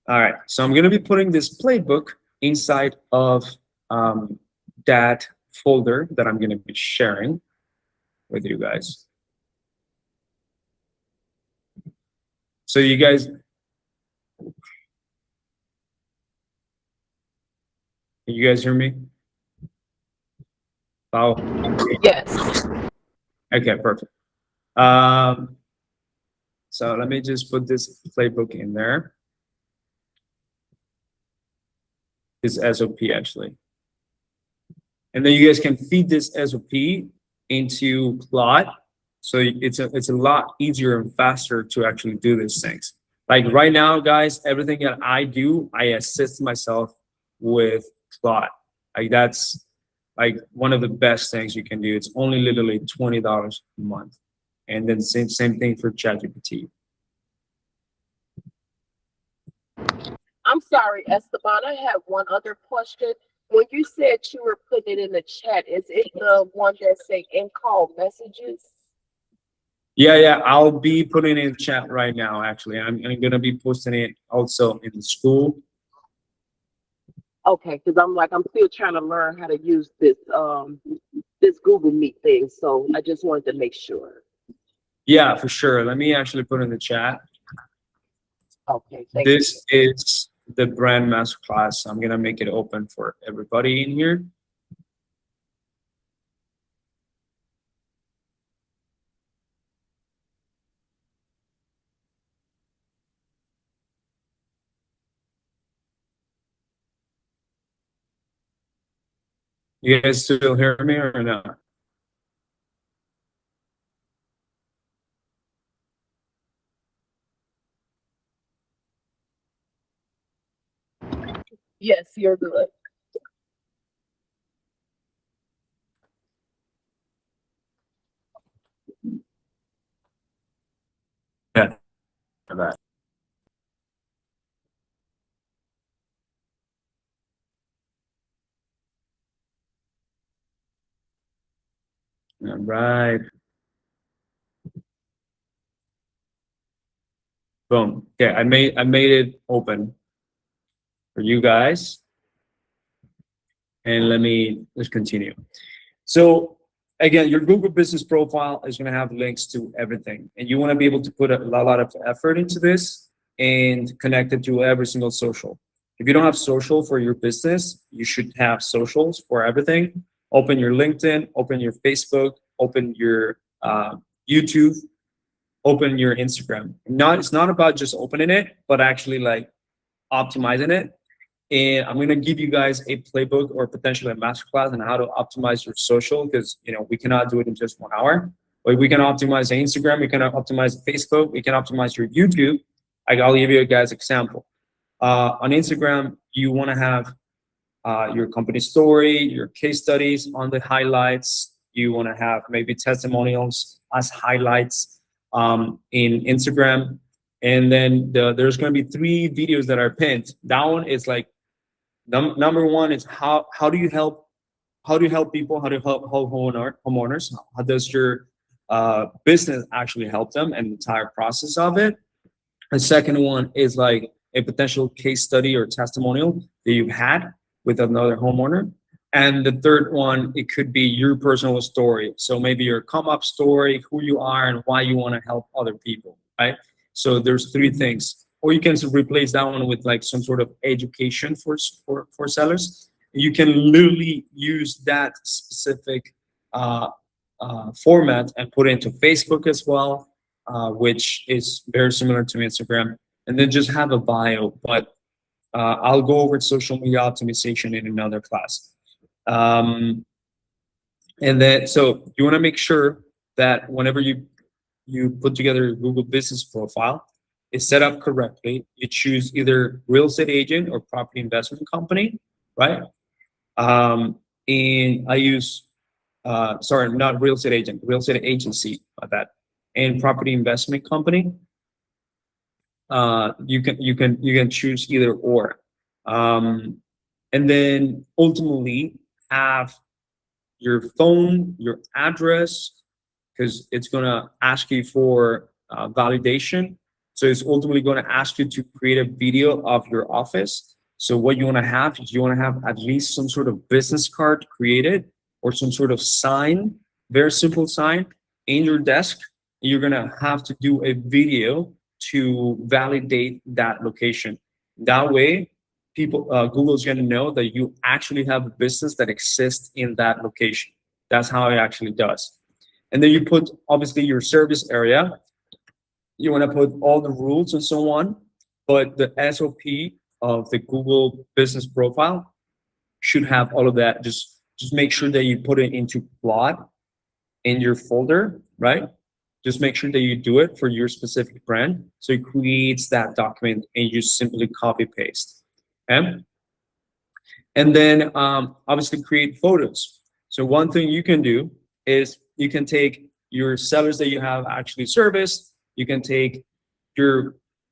All right, so I'm gonna be putting this playbook inside of that folder that I'm gonna be sharing with you guys. So you guys, can you guys hear me? Oh, Yes. okay, perfect. So let me just put this playbook in there. This SOP actually. And then you guys can feed this SOP into Claude. So it's a lot easier and faster to actually do these things. Like right now, guys, everything that I do, I assist myself with Claude. Like that's like one of the best things you can do. It's only literally $20 a month. And then same thing for ChatGPT. I'm sorry, Esteban. I have one other question. When you said you were putting it in the chat, is it the one that say in-call messages? Yeah, I'll be putting it in chat right now, actually. I'm gonna be posting it also in the school. Okay, because I'm still trying to learn how to use this Google Meet thing. So I just wanted to make sure. Yeah, for sure. Let me actually put in the chat. Okay, thank you. This is the brand masterclass. I'm gonna make it open for everybody in here. You guys still hear me or not? Yes, you're good. Yeah. For that. All right. Boom. Okay, I made it open for you guys. And let's continue. So again, your Google business profile is going to have links to everything, and you want to be able to put a lot of effort into this and connect it to every single social. If you don't have social for your business, you should have socials for everything. Open your LinkedIn, open your Facebook, open your YouTube, open your Instagram. It's not about just opening it, but actually like optimizing it. And I'm going to give you guys a playbook or potentially a masterclass on how to optimize your social, because we cannot do it in just 1 hour. But we can optimize Instagram, we can optimize Facebook, we can optimize your YouTube. I'll give you guys example. On Instagram, you want to have your company story, your case studies on the highlights. You want to have maybe testimonials as highlights in Instagram. And then there's going to be 3 videos that are pinned. That one is like number one is how do you help people, how do you help homeowners, how does your business actually help them, and the entire process of it. The second one is like a potential case study or testimonial that you've had with another homeowner. And the third one, it could be your personal story. So maybe your come up story, who you are and why you want to help other people, right? So there's 3 things. Or you can replace that one with like some sort of education for sellers. You can literally use that specific format and put it into Facebook as well, which is very similar to Instagram. And then just have a bio. But I'll go over social media optimization in another class. And then, so you want to make sure that whenever you put together a Google business profile, it's set up correctly. You choose either real estate agent or property investment company, right? And I use, sorry, not real estate agent, real estate agency, like that, and property investment company. You can choose either or, and then ultimately have your phone, your address, because it's gonna ask you for validation. So it's ultimately going to ask you to create a video of your office. So what you want to have is you want to have at least some sort of business card created or some sort of sign, very simple sign in your desk. You're going to have to do a video to validate that location. That way, Google's going to know that you actually have a business that exists in that location. That's how it actually does. And then you put obviously your service area. You want to put all the rules and so on, but the SOP of the Google business profile should have all of that. Just make sure that you put it into plot in your folder, right? Just make sure that you do it for your specific brand. So it creates that document and you simply copy paste. Okay? And then obviously create photos. So one thing you can do is you can take your sellers that you have actually serviced. You can take the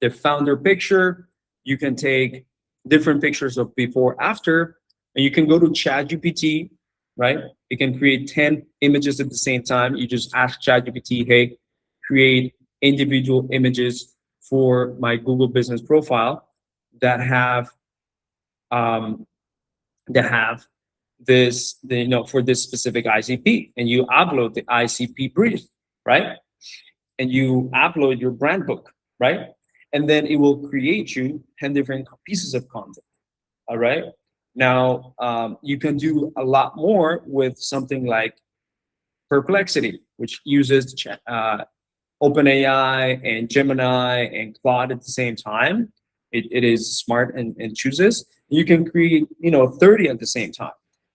founder picture. You can take different pictures of before, after, and you can go to ChatGPT, right? You can create 10 images at the same time. You just ask ChatGPT, hey, create individual images for my Google business profile that have this, for this specific ICP, and you upload the ICP brief, right? And you upload your brand book, right? And then it will create you 10 different pieces of content, all right? Now, you can do a lot more with something like Perplexity, which uses OpenAI and Gemini and Claude at the same time. It is smart and chooses. You can create, 30 at the same time.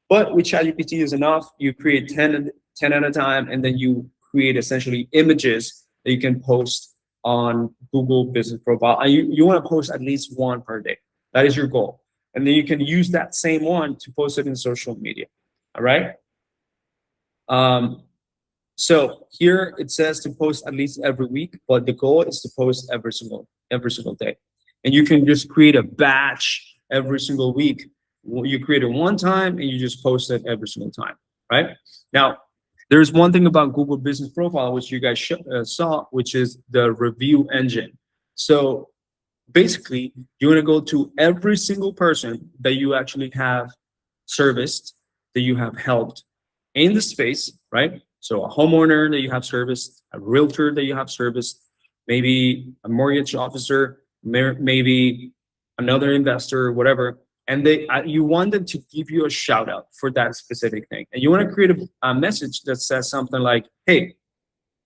But with ChatGPT is enough. You create 10 at a time, and then you create essentially images that you can post on Google business profile. And you want to post at least 1 per day. That is your goal. And then you can use that same one to post it in social media. All right. So here it says to post at least every week, but the goal is to post every single day. And you can just create a batch every single week. You create it one time and you just post it every single time, right? Now, there's one thing about Google Business Profile, which you guys saw, which is the review engine. So basically, you want to go to every single person that you actually have serviced, that you have helped in the space, right? So a homeowner that you have serviced, a realtor that you have serviced, maybe a mortgage officer, maybe another investor, whatever. And you want them to give you a shout out for that specific thing. And you want to create a message that says something like, hey,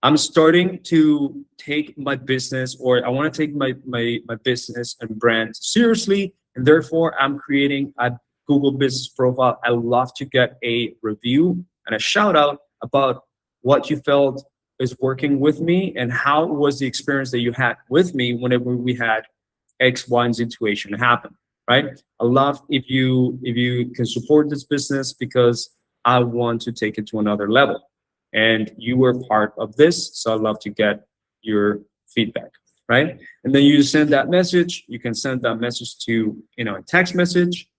I'm starting to take my business, or I want to take my business and brand seriously, and therefore I'm creating a Google business profile. I love to get a review and a shout out about what you felt is working with me and how was the experience that you had with me whenever we had X, Y, and Z situation happen, right? I love if you can support this business because I want to take it to another level. And you were part of this, so I'd love to get your feedback, right? And then you send that message. You can send that message to a text message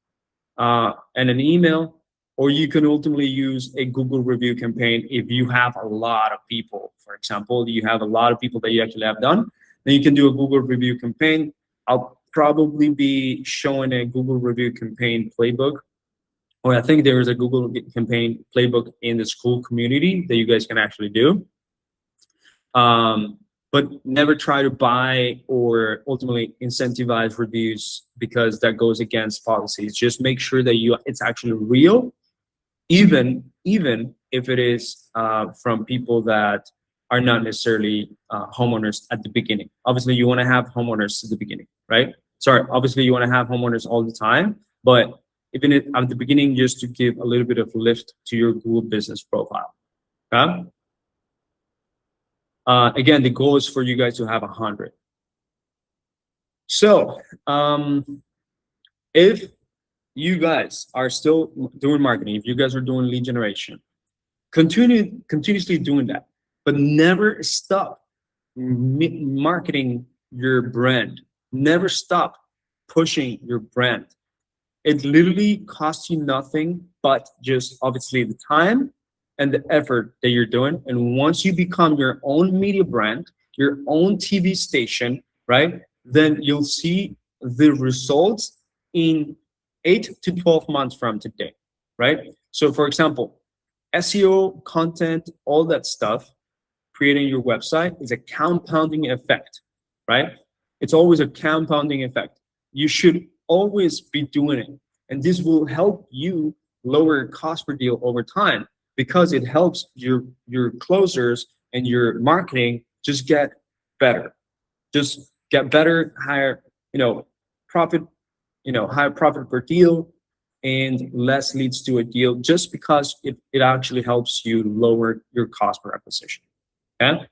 and an email, or you can ultimately use a Google review campaign if you have a lot of people. For example, you have a lot of people that you actually have done, then you can do a Google review campaign. I'll probably be showing a Google review campaign playbook, or I think there is a Google campaign playbook in the school community that you guys can actually do. But never try to buy or ultimately incentivize reviews, because that goes against policies. Just make sure that it's actually real, even if it is from people that are not necessarily homeowners at the beginning. Obviously, you want to have homeowners at the beginning, right? Sorry, obviously you want to have homeowners all the time, but even at the beginning, just to give a little bit of lift to your Google business profile. Okay? Again, the goal is for you guys to have 100. So if you guys are still doing marketing, if you guys are doing lead generation, continuously doing that, but never stop marketing your brand. Never stop pushing your brand. It literally costs you nothing but just obviously the time and the effort that you're doing. And once you become your own media brand, your own TV station, right, then you'll see the results in 8 to 12 months from today, right? So for example, SEO, content, all that stuff, creating your website is a compounding effect, right? It's always a compounding effect. You should always be doing it. And this will help you lower cost per deal over time, because it helps your closers and your marketing just get better. Just get better, higher, profit, higher profit per deal and less leads to a deal, just because it actually helps you lower your cost per acquisition. Okay?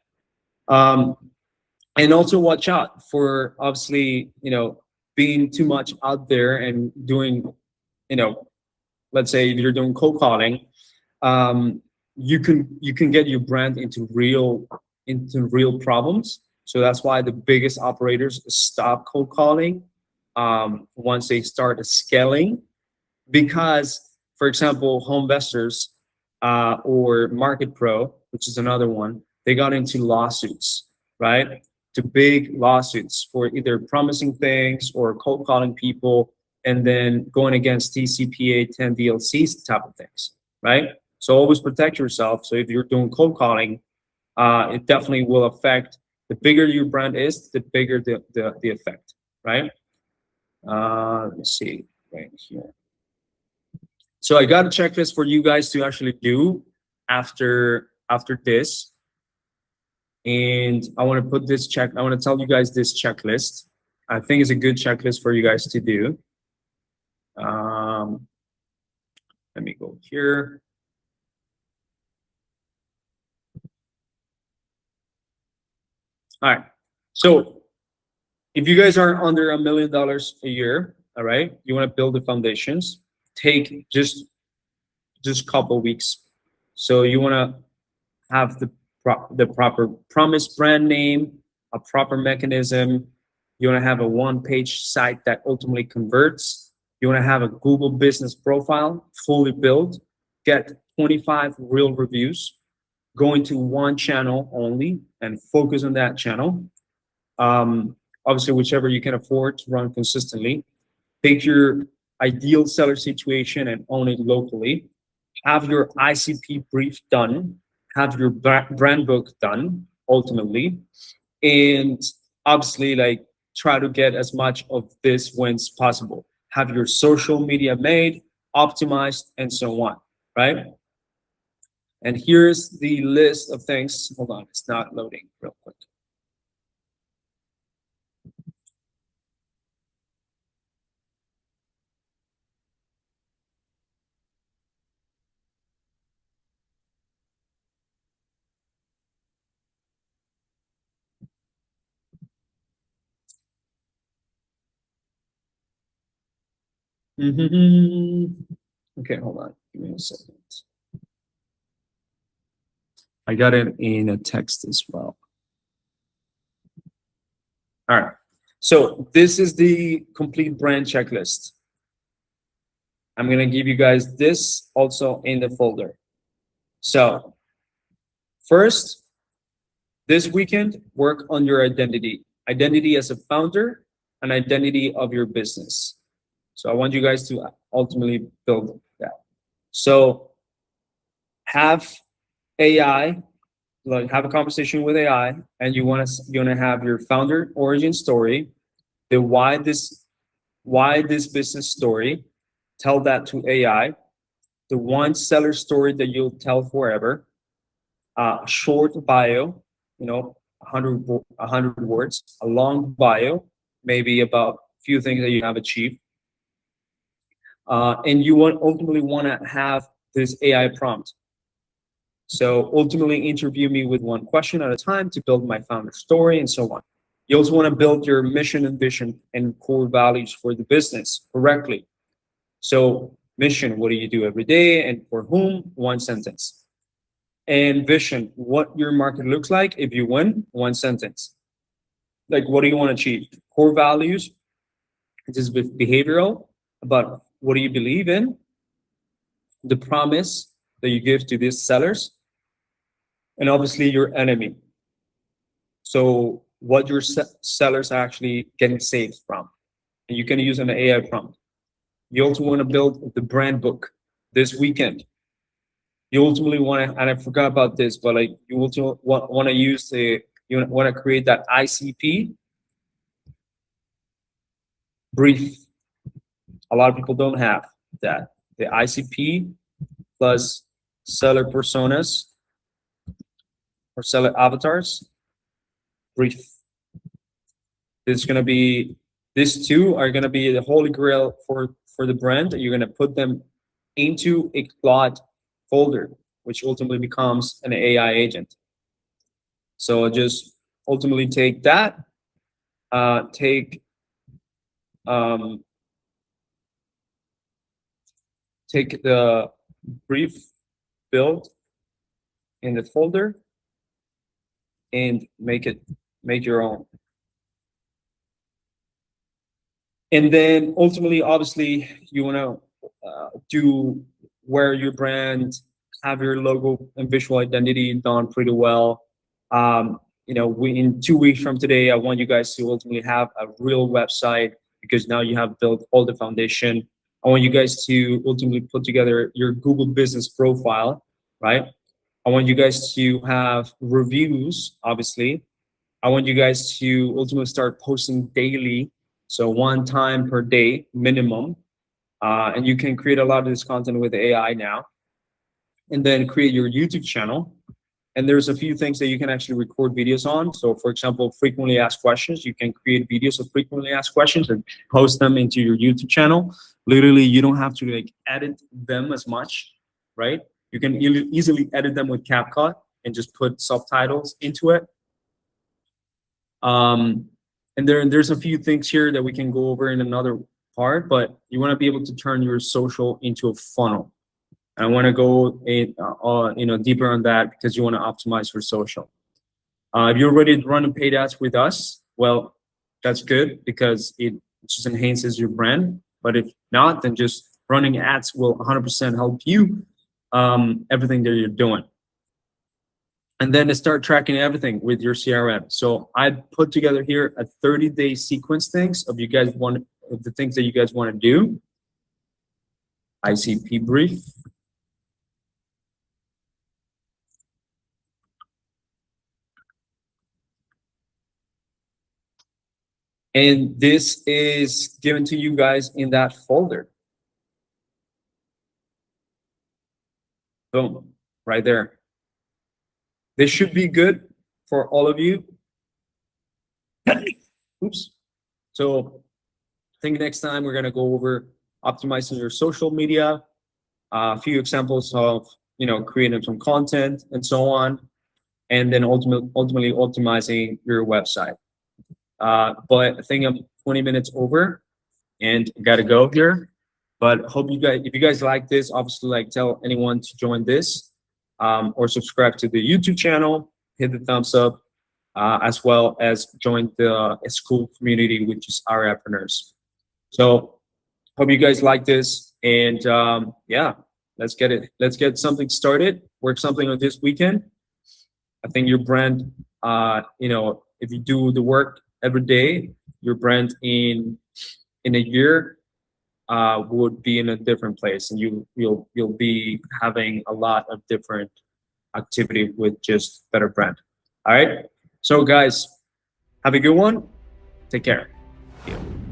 And also watch out for obviously, being too much out there and doing, let's say if you're doing cold calling, you can get your brand into real problems. So that's why the biggest operators stop cold calling once they start scaling, because, for example, Home Investors or Market Pro, which is another one, they got into lawsuits, right? To big lawsuits for either promising things or cold calling people and then going against TCPA 10 DLCs type of things, right? So always protect yourself. So if you're doing cold calling, it definitely will affect. The bigger your brand is, the bigger the effect, right? Let's see right here. So I got a checklist for you guys to actually do after this. And I want to put this I want to tell you guys this checklist. I think it's a good checklist for you guys to do. Let me go here. All right. So if you guys are under $1 million a year, all right, you want to build the foundations, take just a couple weeks. So you want to have the proper promise brand name, a proper mechanism. You want to have a one-page site that ultimately converts. You want to have a Google business profile fully built, get 25 real reviews, go into one channel only and focus on that channel. obviously whichever you can afford to run consistently. Pick your ideal seller situation and own it locally. Have your ICP brief done. Have your brand book done ultimately, and obviously like try to get as much of this wins possible. Have your social media made, optimized, and so on, right? And here's the list of things. Hold on, it's not loading real quick. Okay, hold on. Give me a second. I got it in a text as well. All right. So this is the complete brand checklist. I'm going to give you guys this also in the folder. So first, this weekend, work on your identity. Identity as a founder and identity of your business. So I want you guys to ultimately build that. So have AI, like have a conversation with AI, and you want to have your founder origin story, the why this business story, tell that to AI, the one seller story that you'll tell forever, short bio, 100 words, a long bio, maybe about a few things that you have achieved. And you ultimately want to have this AI prompt. So ultimately interview me with one question at a time to build my founder story and so on. You also want to build your mission and vision and core values for the business correctly. So mission, what do you do every day and for whom? One sentence. And vision, what your market looks like if you win, one sentence. Like, what do you want to achieve? Core values, this is behavioral, about what do you believe in? The promise that you give to these sellers, and obviously your enemy. So what your sellers are actually getting saved from. And you can use an AI prompt. You also want to build the brand book this weekend. You ultimately want to, and I forgot about this, but like you also want to use you want to create that ICP brief. A lot of people don't have that. The ICP plus seller personas or seller avatars brief. These two are gonna be the holy grail for the brand. You're gonna put them into a Claude folder, which ultimately becomes an AI agent. So just ultimately take that, take the brief build in the folder and make your own. And then ultimately, obviously, you want to do where your brand, have your logo and visual identity done pretty well. In 2 weeks from today, I want you guys to ultimately have a real website because now you have built all the foundation. I want you guys to ultimately put together your Google business profile, right? I want you guys to have reviews, obviously. I want you guys to ultimately start posting daily. So 1 time per day minimum. And you can create a lot of this content with AI now. And then create your YouTube channel. And there's a few things that you can actually record videos on. So for example, frequently asked questions. You can create videos of frequently asked questions and post them into your YouTube channel. Literally, you don't have to like edit them as much, right? You can easily edit them with CapCut and just put subtitles into it. And there's a few things here that we can go over in another part, but you want to be able to turn your social into a funnel. And I want to go deeper on that because you want to optimize your social. If you're ready to run paid ads with us, well, that's good because it just enhances your brand. But if not, then just running ads will 100% help you everything that you're doing. and then start tracking everything with your CRM. So I put together here a 30-day sequence things of the things that you guys want to do. ICP brief. And this is given to you guys in that folder. Boom, right there. This should be good for all of you. Oops. So I think next time we're gonna go over optimizing your social media, a few examples of creating some content and so on, and then ultimately optimizing your website. But I think I'm 20 minutes over and gotta go here. But hope you guys, if you guys like this, obviously like tell anyone to join this, or subscribe to the YouTube channel, hit the thumbs up, as well as join the school community, which is our entrepreneurs. So hope you guys like this, and yeah, let's get something started, work something on this weekend. I think your brand, if you do the work every day, your brand in a year would be in a different place, and you'll be having a lot of different activity with just better brand. All right, so guys, have a good one. Take care.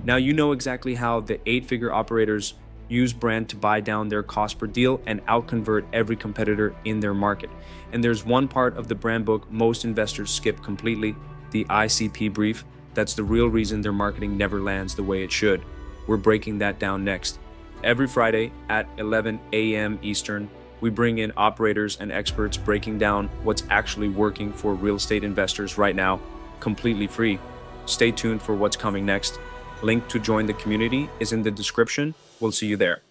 Now you know exactly how the 8-figure operators use brand to buy down their cost per deal and outconvert every competitor in their market. And there's one part of the brand book most investors skip completely, the ICP brief. That's the real reason their marketing never lands the way it should. We're breaking that down next. Every Friday at 11 a.m. Eastern, we bring in operators and experts breaking down what's actually working for real estate investors right now, completely free. Stay tuned for what's coming next. Link to join the community is in the description. We'll see you there.